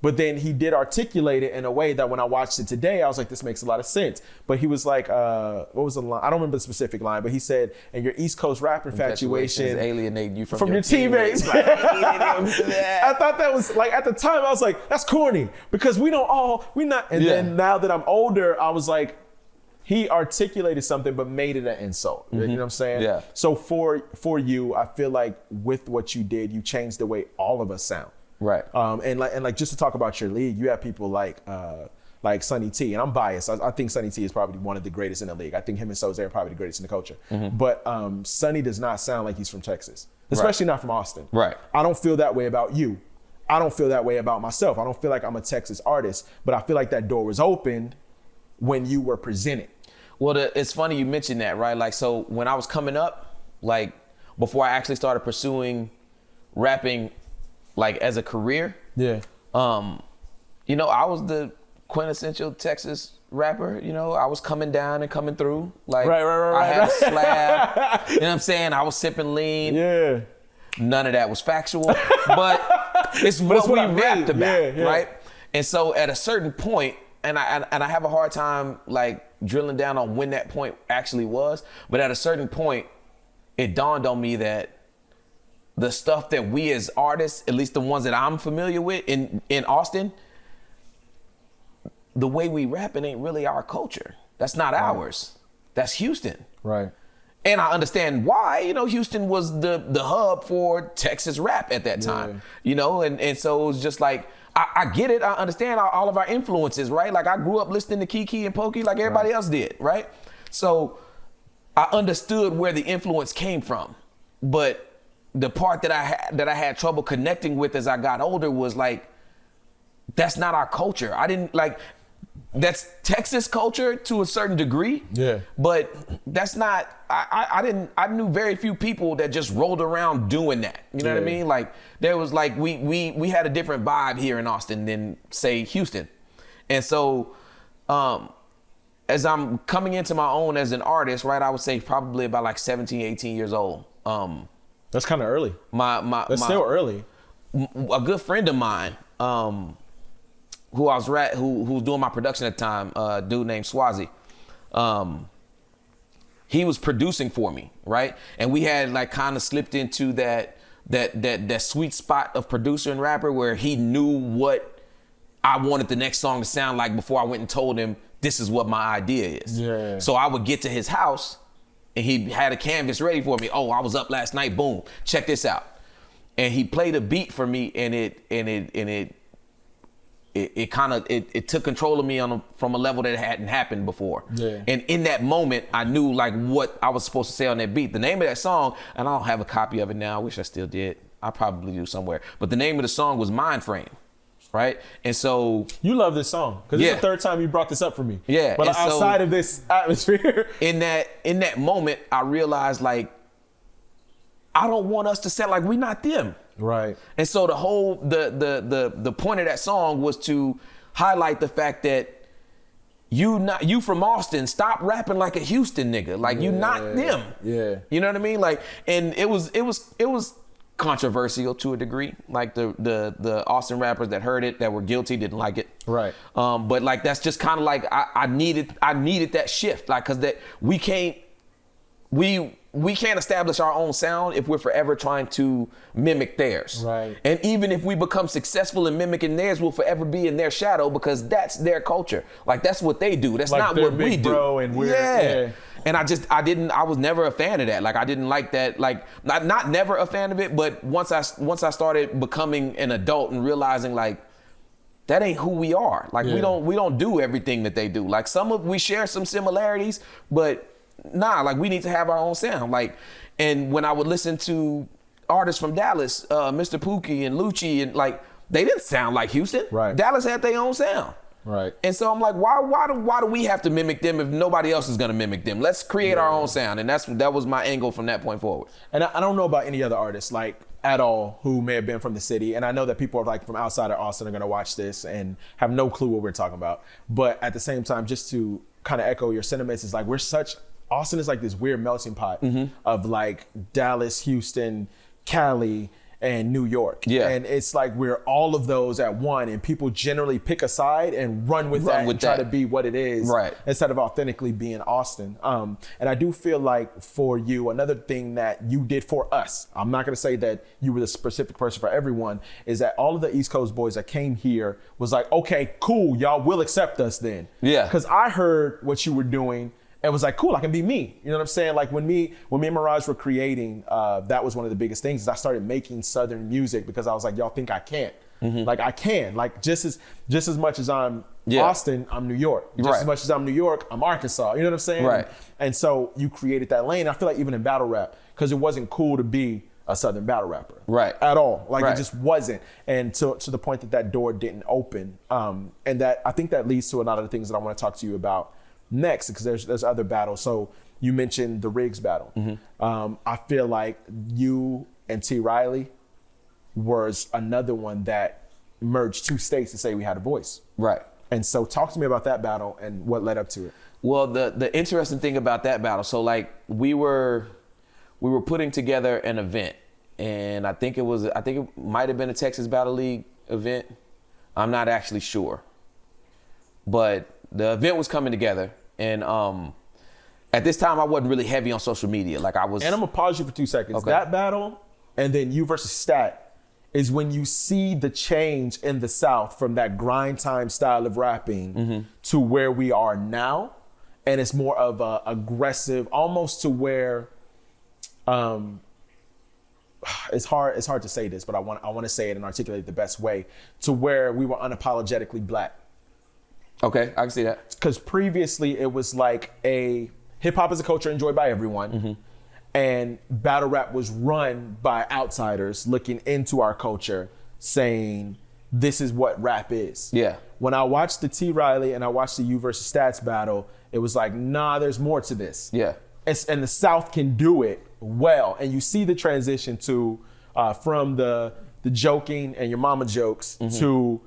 S3: But then he did articulate it in a way that when I watched it today, I was like, this makes a lot of sense. But he was like, what was the line? I don't remember the specific line, but he said, and your East Coast rap infatuation
S4: alienate you from
S3: your teammates. I thought that was like, at the time, I was like, that's corny because we not. And then now that I'm older, I was like, he articulated something but made it an insult. You know what I'm saying?
S4: Yeah.
S3: So for you, I feel like with what you did, you changed the way all of us sound.
S4: Right.
S3: And like just to talk about your league, you have people like Sonny T, and I'm biased. I think Sonny T is probably one of the greatest in the league. I think him and Soze are probably the greatest in the culture. But Sonny does not sound like he's from Texas, especially not from Austin.
S4: Right.
S3: I don't feel that way about you. I don't feel that way about myself. I don't feel like I'm a Texas artist, but I feel like that door was opened when you were presented.
S4: Well, it's funny you mentioned that, right? Like, so when I was coming up, like before I actually started pursuing rapping, like as a career, you know, I was the quintessential Texas rapper. You know, I was coming down and coming through. Like, I had a slab. You know what I'm saying? I was sipping lean.
S3: Yeah.
S4: None of that was factual, but it's what we rapped about, right? And so at a certain point, and I have a hard time like drilling down on when that point actually was, but at a certain point, it dawned on me that the stuff that we as artists, at least the ones that I'm familiar with in Austin, the way we rap, it ain't really our culture. That's not ours. That's Houston.
S3: Right.
S4: And I understand why. You know, Houston was the hub for Texas rap at that time. You know, and so it was just like, I get it. I understand all of our influences, right? Like I grew up listening to Kiki and Pokey like everybody else did, right? So I understood where the influence came from. But the part that I had trouble connecting with as I got older was like, that's not our culture. I didn't like, that's Texas culture to a certain degree. Yeah. But that's not, I knew very few people that just rolled around doing that. You know what I mean? Like there was like, we had a different vibe here in Austin than say Houston. And so, as I'm coming into my own as an artist, right, I would say probably about like 17, 18 years old.
S3: That's kind of early. That's still early.
S4: A good friend of mine, who was doing my production at the time, a dude named Swazi. He was producing for me, right? And we had like kind of slipped into that that sweet spot of producer and rapper where he knew what I wanted the next song to sound like before I went and told him this is what my idea is.
S3: Yeah.
S4: So I would get to his house and he had a canvas ready for me. Oh, I was up last night. Boom, check this out. And he played a beat for me, and it kind of took control of me from a level that hadn't happened before.
S3: Yeah.
S4: And in that moment, I knew like what I was supposed to say on that beat. The name of that song, and I don't have a copy of it now. I wish I still did. I probably do somewhere. But the name of the song was Mind Frame, right? And so
S3: you love this song because it's the third time you brought this up for me.
S4: Yeah.
S3: But outside of this atmosphere,
S4: in that moment, I realized like I don't want us to sound like we're not them.
S3: Right.
S4: And so the whole the point of that song was to highlight the fact that you from Austin, stop rapping like a Houston nigga. Like you not them.
S3: Yeah.
S4: You know what I mean? Like, and it was controversial to a degree. Like the Austin rappers that heard it, that were guilty, didn't like it.
S3: Right.
S4: But like that's just kind of like I needed that shift. Like, cause that we can't establish our own sound if we're forever trying to mimic theirs.
S3: Right.
S4: And even if we become successful in mimicking theirs, we'll forever be in their shadow because that's their culture. Like that's what they do. That's
S3: like
S4: not what we do.
S3: Bro and we're, yeah.
S4: And I was never a fan of that. Like I didn't like that. Like not never a fan of it, but once I started becoming an adult and realizing like that ain't who we are. Like we don't do everything that they do. Like we share some similarities, but nah, like we need to have our own sound. Like, and when I would listen to artists from Dallas, Mr. Pookie and Lucci, and like they didn't sound like Houston.
S3: Right.
S4: Dallas had their own sound.
S3: Right.
S4: And so I'm like, why do we have to mimic them if nobody else is gonna mimic them? Let's create our own sound. And that was my angle from that point forward.
S3: And I don't know about any other artists like at all who may have been from the city. And I know that people are like from outside of Austin are gonna watch this and have no clue what we're talking about. But at the same time, just to kind of echo your sentiments, is like Austin is like this weird melting pot of like Dallas, Houston, Cali, and New York. Yeah. And it's like we're all of those at one, and people generally pick a side and run with that and try to be what it is, right, instead of authentically being Austin. And I do feel like for you, another thing that you did for us, I'm not gonna say that you were the specific person for everyone, is that all of the East Coast boys that came here was like, okay, cool, y'all will accept us then. Yeah. Because I heard what you were doing, and was like, cool, I can be me. You know what I'm saying? Like when me and Mirage were creating, that was one of the biggest things, is I started making Southern music because I was like, y'all think I can't. Like I can. Like just as much as I'm Austin, I'm New York. Just as much as I'm New York, I'm Arkansas. You know what I'm saying? Right. And so you created that lane. I feel like even in battle rap, because it wasn't cool to be a Southern battle rapper. Right. At all. Like it just wasn't. And to the point that door didn't open. And that I think that leads to a lot of the things that I want to talk to you about next, because there's other battles. So you mentioned the Riggs battle. I feel like you and T. Riley was another one that merged two states to say we had a voice. Right. And so talk to me about that battle and what led up to it.
S4: Well, the interesting thing about that battle, so like we were putting together an event, and I think it might have been a Texas Battle League event. I'm not actually sure. But the event was coming together, and at this time I wasn't really heavy on social media. Like I was.
S3: And I'm gonna pause you for 2 seconds. Okay. That battle, and then you versus Stat, is when you see the change in the South from that grind time style of rapping to where we are now, and it's more of a aggressive, almost to where. It's hard to say this, but I want to say it and articulate it the best way, to where we were unapologetically black.
S4: Okay, I can see that.
S3: Because previously it was like hip hop is a culture enjoyed by everyone, and battle rap was run by outsiders looking into our culture, saying this is what rap is. Yeah. When I watched the T. Riley and I watched the U versus Stats battle, it was like, nah, there's more to this. Yeah. And the South can do it well, and you see the transition to from the joking and your mama jokes to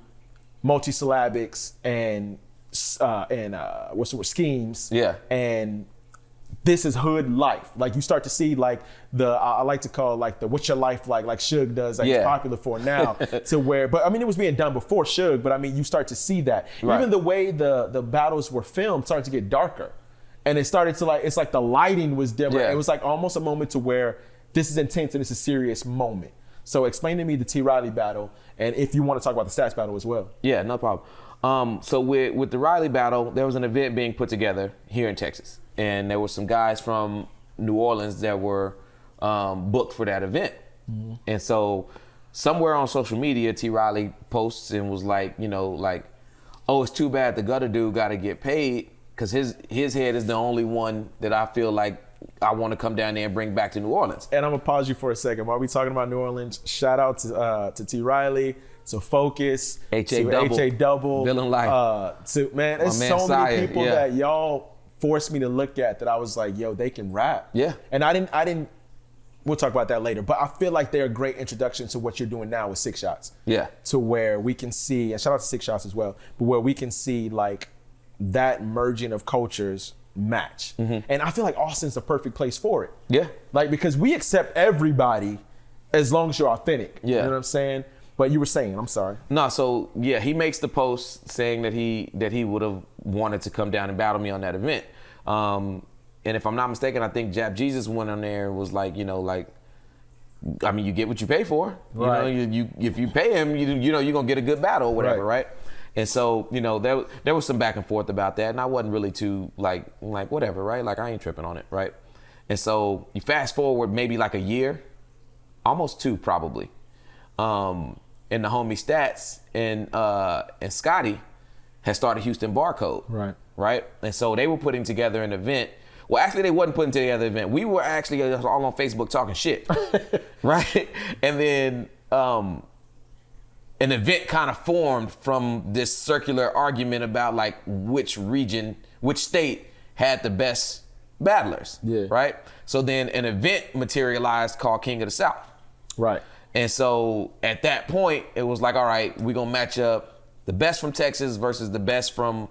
S3: multisyllabics and what's the word, schemes. Yeah. And this is hood life. Like you start to see like I like to call like the what's your life like Suge does, like it's popular for now, to where, but I mean it was being done before Suge, but I mean you start to see that. Right. Even the way the battles were filmed started to get darker. And it started to like, it's like the lighting was different. Yeah. It was like almost a moment to where this is intense and it's a serious moment. So explain to me the T. Riley battle, and if you want to talk about the stats battle as well.
S4: Yeah, no problem. So with the Riley battle, there was an event being put together here in Texas, and there were some guys from New Orleans that were booked for that event. Mm-hmm. And so somewhere on social media, T. Riley posts and was like, oh, it's too bad the Gutta dude got to get paid because his head is the only one that I feel like I want to come down there and bring back to New Orleans.
S3: And I'm gonna pause you for a second. While we talking about New Orleans, shout out to T. Riley, to Focus,
S4: H.A.
S3: to
S4: Double,
S3: VillainLyfe. There's so many people that y'all forced me to look at that I was like, yo, they can rap.
S4: Yeah.
S3: And I didn't. We'll talk about that later. But I feel like they're a great introduction to what you're doing now with Six Shots.
S4: Yeah.
S3: To where we can see, and shout out to Six Shots as well, but where we can see like that merging of cultures match. Mm-hmm. And I feel like Austin's the perfect place for it.
S4: Yeah.
S3: Like, because we accept everybody as long as you're authentic.
S4: Yeah.
S3: You know what I'm saying? But you were saying, I'm sorry.
S4: No, so yeah, he makes the post saying that he would have wanted to come down and battle me on that event. And if I'm not mistaken, I think Jap Jesus went on there and was like, I mean, you get what you pay for.
S3: Right.
S4: You if you pay him, you're gonna get a good battle or whatever, right? And so, there was some back and forth about that, and I wasn't really too like whatever, right? Like I ain't tripping on it, right? And so you fast forward maybe like a year, almost 2 probably, and the homie Stats and Scotty had started Houston Barcode, right? And so they were putting together an event. Well, actually, they wasn't putting together an event. We were actually all on Facebook talking shit, right? And then an event kind of formed from this circular argument about like which state had the best battlers, right? So then an event materialized called King of the South.
S3: Right.
S4: And so at that point, it was like, all right, we're going to match up the best from Texas versus the best from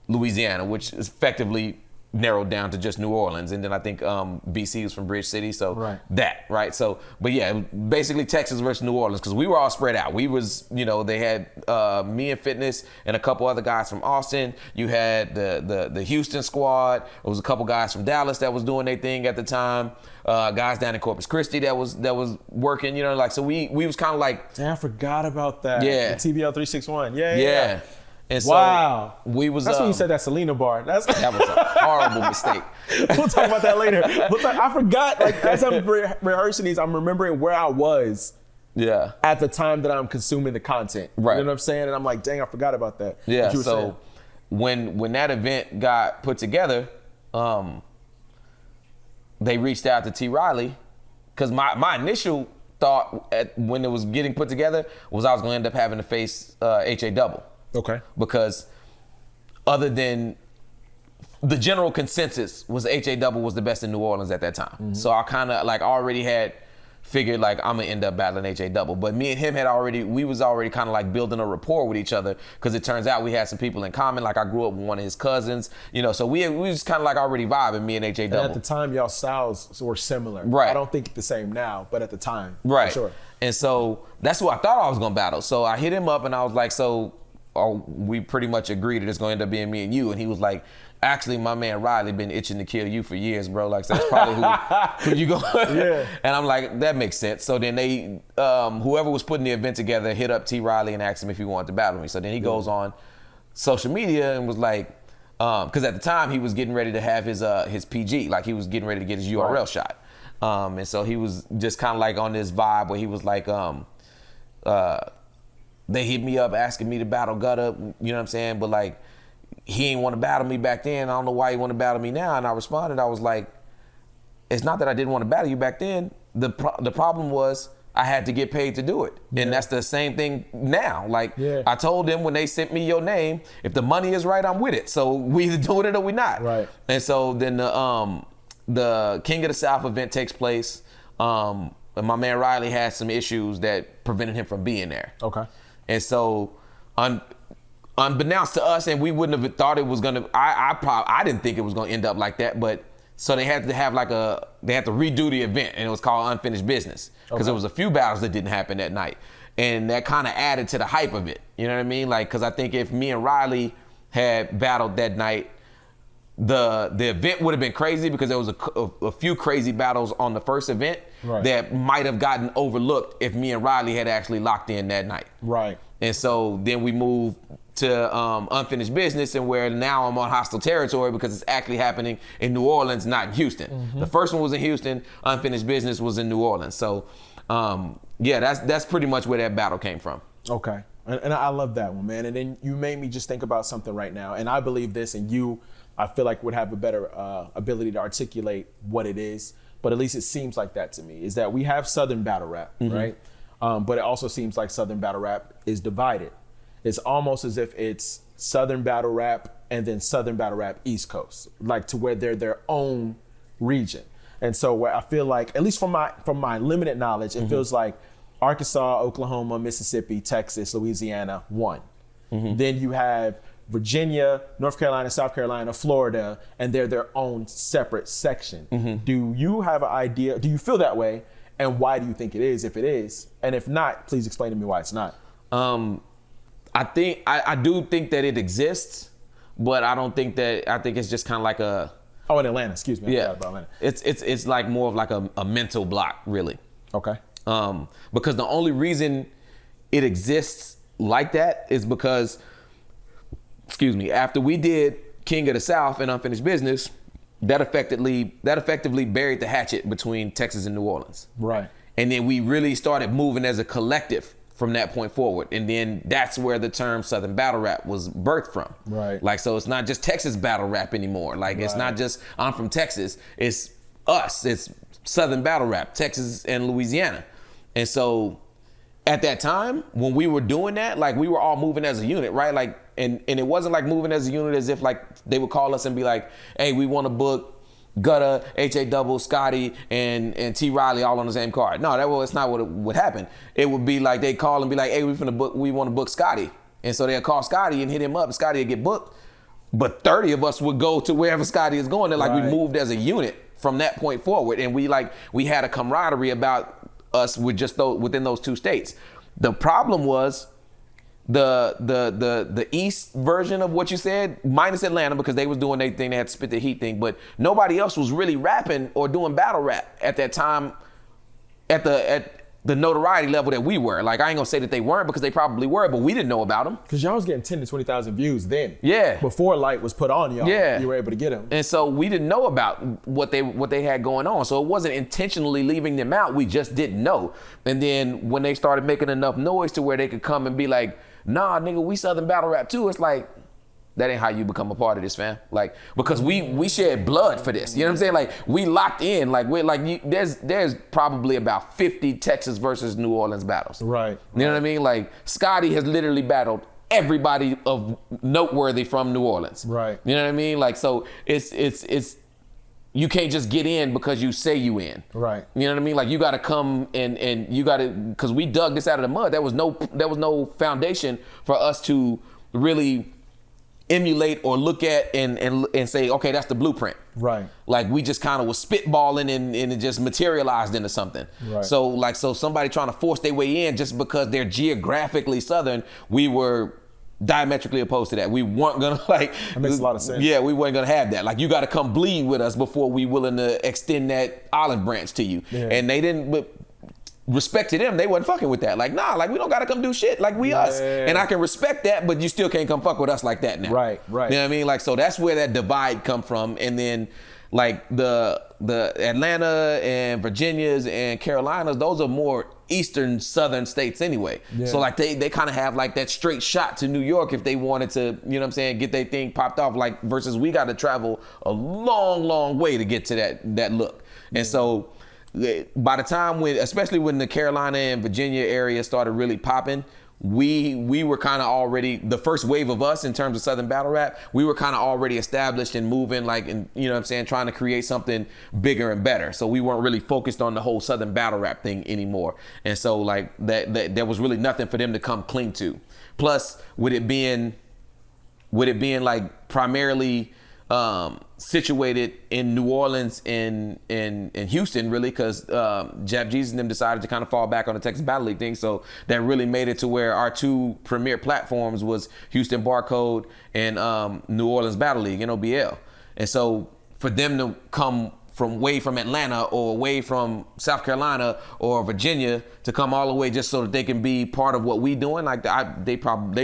S4: Louisiana, which is effectively narrowed down to just New Orleans. And then I think BC was from Bridge City. So right. So, but yeah, basically Texas versus New Orleans, because we were all spread out. We was, they had me and Fitness and a couple other guys from Austin. You had the Houston squad. There was a couple guys from Dallas that was doing their thing at the time. Guys down in Corpus Christi that was working, so we was kind of like.
S3: Damn, I forgot about that.
S4: Yeah.
S3: The TBL 361. Yeah.
S4: And so we was.
S3: That's when you said that Selena bar. That was
S4: a horrible mistake.
S3: We'll talk about that later. But I forgot. Like as I'm rehearsing these, I'm remembering where I was.
S4: Yeah.
S3: At the time that I'm consuming the content.
S4: Right.
S3: You know what I'm saying? And I'm like, dang, I forgot about that.
S4: Yeah. So when that event got put together, they reached out to T. Riley, because my initial thought when it was getting put together was I was going to end up having to face H.A. Double.
S3: Okay.
S4: Because other than the general consensus was H.A. Double was the best in New Orleans at that time. Mm-hmm. So I kind of already had figured I'm gonna end up battling H.A. Double. But me and him we was already kind of building a rapport with each other, because it turns out we had some people in common. Like I grew up with one of his cousins, so we was kind of already vibing, me and H.A. Double.
S3: And at the time, y'all styles were similar.
S4: Right.
S3: I don't think the same now, but at the time,
S4: right.
S3: For sure.
S4: And so that's who I thought I was gonna battle. So I hit him up and I was like, we pretty much agreed that it's going to end up being me and you. And he was like, actually, my man Riley been itching to kill you for years, bro. Like, so that's probably who you go.
S3: Yeah.
S4: And I'm like, that makes sense. So then they, whoever was putting the event together, hit up T. Riley and asked him if he wanted to battle me. So then he goes on social media and was like, because at the time he was getting ready to have his PG, like he was getting ready to get his URL shot. And so he was just kind of on this vibe where he was like, they hit me up asking me to battle Gutta, you know what I'm saying? But he ain't want to battle me back then. I don't know why he want to battle me now. And I responded, I was like, it's not that I didn't want to battle you back then. The problem was I had to get paid to do it. Yeah. And that's the same thing now. I told them when they sent me your name, if the money is right, I'm with it. So we either doing it or we not.
S3: Right.
S4: And so then the King of the South event takes place. And my man Riley had some issues that prevented him from being there. Okay. And so, unbeknownst to us, and we wouldn't have thought it was gonna. I didn't think it was gonna end up like that. But so they had to have they had to redo the event, and it was called Unfinished Business, because there was a few battles that didn't happen that night, and that kind of added to the hype of it. You know what I mean? Because I think if me and Riley had battled that night, the event would have been crazy because there was a few crazy battles on the first event that might have gotten overlooked if me and Riley had actually locked in that night.
S3: Right.
S4: And so then we moved to Unfinished Business, and where now I'm on hostile territory because it's actually happening in New Orleans, not in Houston. Mm-hmm. The first one was in Houston. Unfinished Business was in New Orleans. So that's pretty much where that battle came from.
S3: Okay. And I love that one, man. And then you made me just think about something right now. And I believe this, and you, I feel like would have a better ability to articulate what it is. But at least it seems like that to me, is that we have Southern battle rap, right? But it also seems like Southern battle rap is divided. It's almost as if it's Southern battle rap and then Southern battle rap East Coast, like to where they're their own region. And so where I feel like, at least from my limited knowledge, it feels like Arkansas, Oklahoma, Mississippi, Texas, Louisiana, one. Then you have Virginia, North Carolina, South Carolina, Florida, and they're their own separate section. Do you have an idea? Do you feel that way? And why do you think it is, if it is? And if not, please explain to me why it's not.
S4: I do think that it exists, but I think it's just kind of like a...
S3: Oh, in Atlanta, excuse me. I forgot about Atlanta.
S4: It's like more of like a mental block, really.
S3: Okay.
S4: Because the only reason it exists like that is because, after we did King of the South and Unfinished Business, that effectively buried the hatchet between Texas and New Orleans.
S3: Right.
S4: And then we really started moving as a collective from that point forward. And then that's where the term Southern battle rap was birthed from.
S3: Right.
S4: Like, so it's not just Texas battle rap anymore. Like, it's not just I'm from Texas. It's us. It's Southern battle rap, Texas and Louisiana. And so at that time, when we were doing that, like, we were all moving as a unit, right? Like, and it wasn't like moving as a unit as if like they would call us and be like, hey, we want to book Gutta, H.A. Scotty, and T. Riley all on the same card. No, that's not what would happen. It would be like they call and be like, hey, we want to book Scotty. And so they'll call Scotty and hit him up, and Scotty would get booked. But 30 of us would go to wherever Scotty is going. They're like, we moved as a unit from that point forward. And we had a camaraderie about us with just within those two states. The problem was the East version of what you said, minus Atlanta, because they was doing their thing, they had to spit the heat thing, but nobody else was really rapping or doing battle rap at that time at the notoriety level that we were. Like, I ain't gonna say that they weren't, because they probably were, but we didn't know about them.
S3: Because y'all was getting 10 to 20,000 views then.
S4: Yeah.
S3: Before Light was put on y'all, you were able to get them.
S4: And so we didn't know about what they had going on. So it wasn't intentionally leaving them out, we just didn't know. And then when they started making enough noise to where they could come and be like, nah, nigga, we Southern battle rap too. It's like, that ain't how you become a part of this, fam. Like, because we shed blood for this. You know what I'm saying? Like, we locked in. Like, there's probably about 50 Texas versus New Orleans battles.
S3: Right.
S4: You know what I mean? Like, Scotty has literally battled everybody of noteworthy from New Orleans.
S3: Right.
S4: You know what I mean? Like, so it's you can't just get in because you say you in.
S3: Right.
S4: You know what I mean? Like, you got to come and you got to, because we dug this out of the mud. There was no foundation for us to really emulate or look at and say, okay, that's the blueprint.
S3: Right.
S4: Like, we just kind of was spitballing and it just materialized into something.
S3: Right.
S4: So somebody trying to force their way in just because they're geographically Southern, we were diametrically opposed to that. We weren't gonna
S3: that makes a lot of sense.
S4: Yeah, we weren't gonna have that. Like, you got to come bleed with us before we willing to extend that olive branch to you. Yeah. And they didn't. But respect to them, they wasn't fucking with that. Like, nah, like, we don't got to come do shit. Like, we us. And I can respect that, but you still can't come fuck with us like that now.
S3: Right.
S4: You know what I mean? Like, so that's where that divide come from. And then, like, the Atlanta and Virginias and Carolinas, those are more eastern southern states anyway. Yeah. So like they kind of have like that straight shot to New York if they wanted to, you know what I'm saying, get their thing popped off, like, versus we got to travel a long way to get to that look. And so by the time especially when the Carolina and Virginia area started really popping, we were kind of already the first wave of us in terms of Southern battle rap. We were kind of already established and moving, like, and you know what I'm saying, trying to create something bigger and better. So we weren't really focused on the whole Southern battle rap thing anymore. And so like that there was really nothing for them to come cling to. Plus, with it being like primarily situated in New Orleans and Houston, really, because Jap Jesus and them decided to kind of fall back on the Texas Battle League thing. So that really made it to where our two premier platforms was Houston Barcode and New Orleans Battle League, NOBL. And so for them to come from Atlanta or away from South Carolina or Virginia to come all the way just so that they can be part of what we doing, like they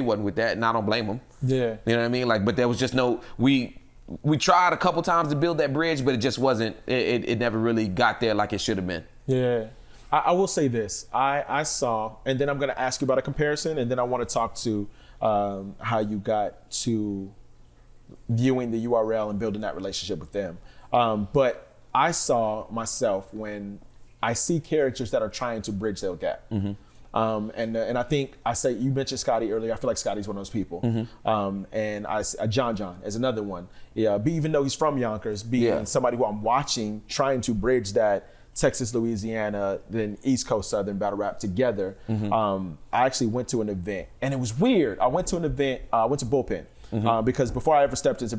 S4: wasn't with that, and I don't blame them.
S3: Yeah.
S4: You know what I mean? Like, but there was just we tried a couple times to build that bridge, but it just wasn't, it never really got there like it should have been.
S3: Yeah. I will say this. I saw, and then I'm going to ask you about a comparison, and then I want to talk to how you got to viewing the URL and building that relationship with them. But I saw myself when I see characters that are trying to bridge that gap. Mm-hmm. And I think you mentioned Scotty earlier. I feel like Scotty's one of those people. Mm-hmm. And John is another one. Yeah, even though he's from Yonkers, being somebody who I'm watching trying to bridge that Texas, Louisiana, then East Coast Southern battle rap together. Mm-hmm. I actually went to an event, and it was weird. I went to an event. I went to Bullpen. Mm-hmm. Because before I ever stepped into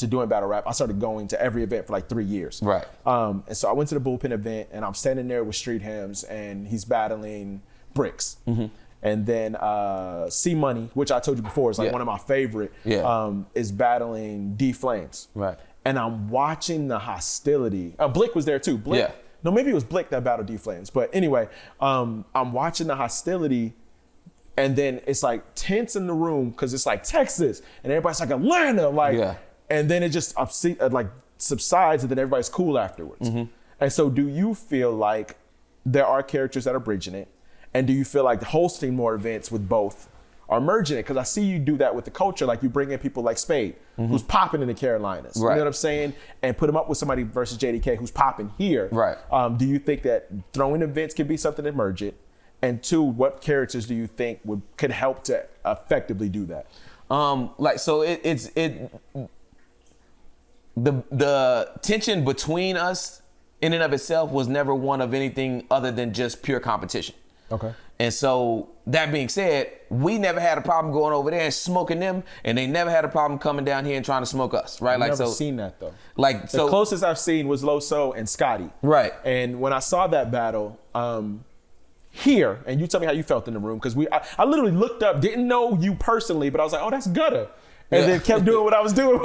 S3: doing battle rap, I started going to every event for like 3 years.
S4: Right.
S3: And so I went to the Bullpen event, and I'm standing there with Street Hymns, and he's battling Bricks. Mm-hmm. And then C Money, which I told you before is like one of my favorite, is battling D Flames.
S4: Right.
S3: And I'm watching the hostility. Blick was there too. Blick.
S4: Yeah.
S3: No, maybe it was Blick that battled D Flames. But anyway, I'm watching the hostility. And then it's like tense in the room because it's like Texas and everybody's like Atlanta, and then it just like subsides and then everybody's cool afterwards. Mm-hmm. And so, do you feel like there are characters that are bridging it, and do you feel like hosting more events with both are merging it? Because I see you do that with the culture, like you bring in people like Spade, mm-hmm. who's popping in the Carolinas. Right. You know what I'm saying? And put him up with somebody versus JDK who's popping here.
S4: Right.
S3: Do you think that throwing events can be something that merge it? And two, what characters do you think could help to effectively do that?
S4: The tension between us in and of itself was never one of anything other than just pure competition.
S3: Okay.
S4: And so that being said, we never had a problem going over there and smoking them, and they never had a problem coming down here and trying to smoke us, right?
S3: I've never seen that though.
S4: Like
S3: the closest I've seen was Loso and Scotty.
S4: Right.
S3: And when I saw that battle, here, and you tell me how you felt in the room, because I literally looked up, didn't know you personally, but I was like, oh, that's Gutta. And then kept doing what I was doing.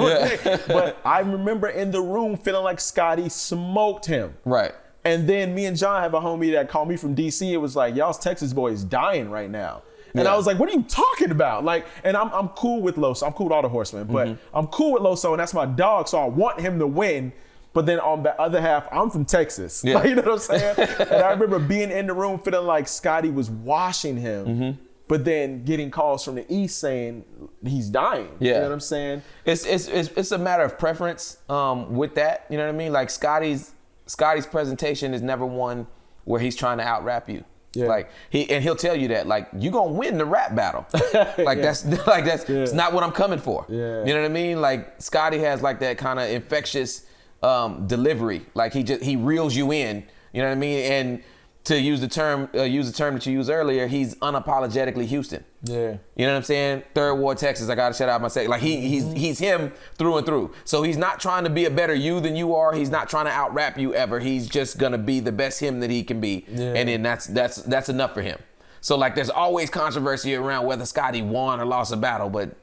S3: But I remember in the room feeling like Scotty smoked him.
S4: Right.
S3: And then me and John have a homie that called me from DC. It was like, y'all's Texas boys dying right now. And I was like, what are you talking about? Like, and I'm cool with Loso. I'm cool with all the horsemen, but I'm cool with Loso, and that's my dog, so I want him to win. But then on the other half, I'm from Texas. Yeah. Like, you know what I'm saying? And I remember being in the room feeling like Scotty was washing him, but then getting calls from the East saying he's dying. Yeah. You know what I'm saying?
S4: It's a matter of preference with that. You know what I mean? Like Scotty's presentation is never one where he's trying to out rap you. Yeah. Like he'll tell you that, like, you gonna win the rap battle. Like that's it's not what I'm coming for. Yeah. You know what I mean? Like Scotty has like that kind of infectious delivery. Like he reels you in. You know what I mean? And to use the term that you used earlier, he's unapologetically Houston. Yeah. You know what I'm saying? Third Ward, Texas. I gotta shout out my second. Like he's him through and through. So he's not trying to be a better you than you are. He's not trying to out rap you ever. He's just gonna be the best him that he can be. Yeah. And then that's enough for him. So like there's always controversy around whether Scotty won or lost a battle, but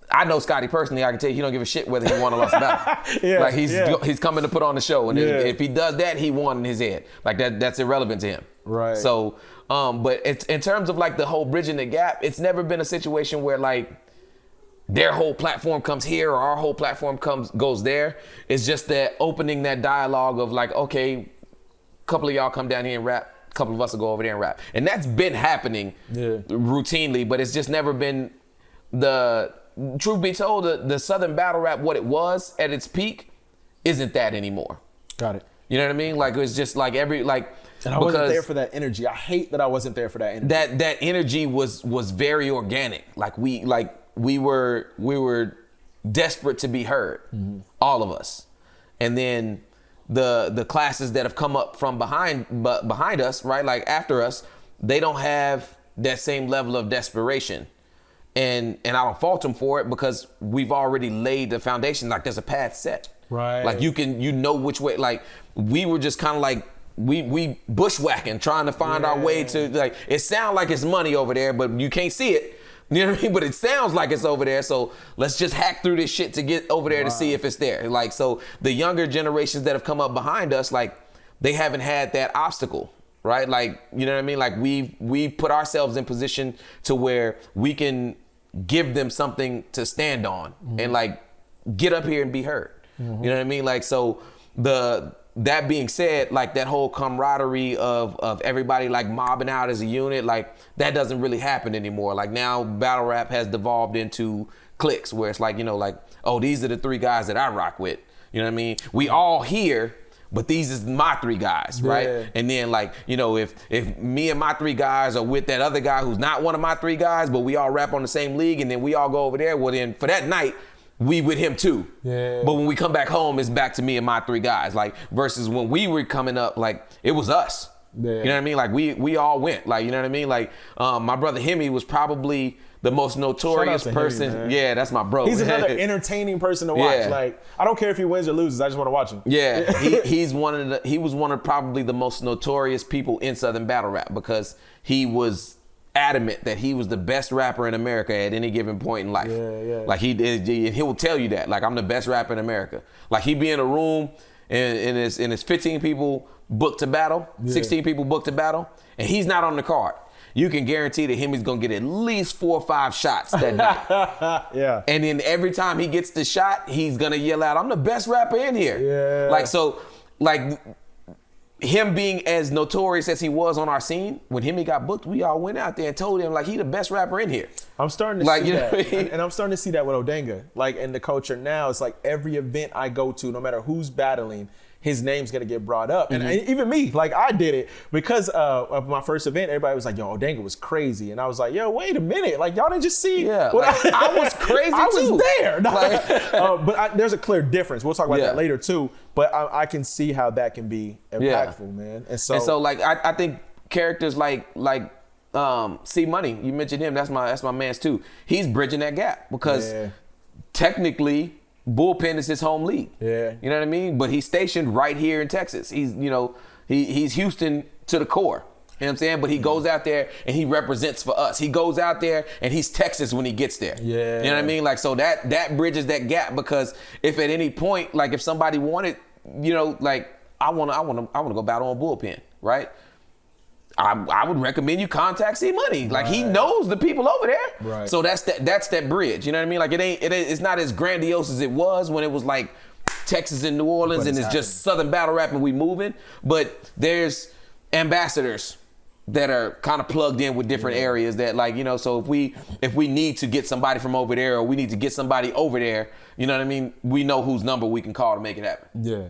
S4: I know Scotty personally. I can tell you he don't give a shit whether he won or lost a battle. Like he's coming to put on the show, and if he does that, he won in his head. Like that's irrelevant to him. Right. So, but it's, in terms of like the whole bridging the gap, it's never been a situation where like their whole platform comes here or our whole platform goes there. It's just that opening that dialogue of like, okay, a couple of y'all come down here and rap. A couple of us will go over there and rap, and that's been happening routinely. But it's just never been the. Truth be told, the Southern battle rap, what it was at its peak, isn't that anymore.
S3: Got it.
S4: You know what I mean? Like it was just like
S3: and I wasn't there for that energy. I hate that I wasn't there for that energy.
S4: That energy was very organic. Like we were desperate to be heard, all of us. And then the classes that have come up from behind us, right? Like after us, they don't have that same level of desperation. And I don't fault them for it because we've already laid the foundation. Like there's a path set. Right. Like you know which way. Like we were just kind of like we bushwhacking, trying to find our way to, like, it sounds like it's money over there, but you can't see it. You know what I mean? But it sounds like it's over there, so let's just hack through this shit to get over there to see if it's there. Like, so the younger generations that have come up behind us, like, they haven't had that obstacle, right? Like, you know what I mean? Like, we put ourselves in position to where we can give them something to stand on and, like, get up here and be heard. You know what I mean? Like, so that being said, like, that whole camaraderie of everybody, like, mobbing out as a unit, like, that doesn't really happen anymore. Like, now battle rap has devolved into cliques where it's like, you know, like, oh, these are the 3 guys that I rock with. You know what I mean? We all here, but these is my 3 guys, right?
S3: Yeah.
S4: And then, like, you know, if me and my 3 guys are with that other guy who's not one of my 3 guys, but we all rap on the same league, and then we all go over there, well, then for that night, we with him too.
S3: Yeah.
S4: But when we come back home, it's back to me and my 3 guys. Like, versus when we were coming up, like, it was us.
S3: Yeah.
S4: You know what I mean? Like, we all went. Like, you know what I mean? Like, my brother Hemi was probably the most notorious person.
S3: Hemi,
S4: yeah, that's my bro.
S3: He's another entertaining person to watch.
S4: Yeah.
S3: Like, I don't care if he wins or loses. I just want to watch him.
S4: Yeah, he was one of probably the most notorious people in Southern battle rap because he was adamant that he was the best rapper in America at any given point in life.
S3: Yeah.
S4: Like, he will tell you that. Like, I'm the best rapper in America. Like, he'd be in a room and it's 15 people booked to battle, 16 people booked to battle, and he's not on the card. You can guarantee that Hemi's gonna get at least 4 or 5 shots that night.
S3: Yeah.
S4: And then every time he gets the shot, he's gonna yell out, "I'm the best rapper in here."
S3: Yeah.
S4: Like, so, like, him being as notorious as he was on our scene, when Hemi got booked, we all went out there and told him, like, he the best rapper in here.
S3: I'm starting to
S4: Like,
S3: see
S4: you know
S3: that.
S4: what I mean?
S3: And I'm starting to see that with Odenga. Like, in the culture now, it's like every event I go to, no matter who's battling, his name's gonna get brought up. And even me, like, I did it because of my first event. Everybody was like, yo, Odenga was crazy. And I was like, yo, wait a minute. Like, y'all didn't just see.
S4: Yeah,
S3: what
S4: like, I was crazy
S3: I
S4: too.
S3: was there.
S4: Like,
S3: but there's a clear difference. We'll talk about that later too. But I can see how that can be impactful, man. And so
S4: like, I think characters like C Money, you mentioned him, that's my man's too. He's bridging that gap because technically Bullpen is his home league.
S3: Yeah.
S4: You know what I mean? But he's stationed right here in Texas. He's, you know, he's Houston to the core. You know what I'm saying? But he goes out there and he represents for us. He goes out there and he's Texas when he gets there.
S3: Yeah.
S4: You know what I mean? Like, so that bridges that gap, because if at any point, like, if somebody wanted, you know, like, I wanna go battle on Bullpen, right? I would recommend you contact C Money. Like, he knows the people over there.
S3: Right.
S4: So that's that bridge. You know what I mean? Like, it's not as grandiose as it was when it was like Texas and New Orleans and it's just Southern battle rap and we moving. But there's ambassadors that are kind of plugged in with different areas that, like, you know, so if we need to get somebody from over there or we need to get somebody over there, you know what I mean? We know whose number we can call to make it happen.
S3: Yeah.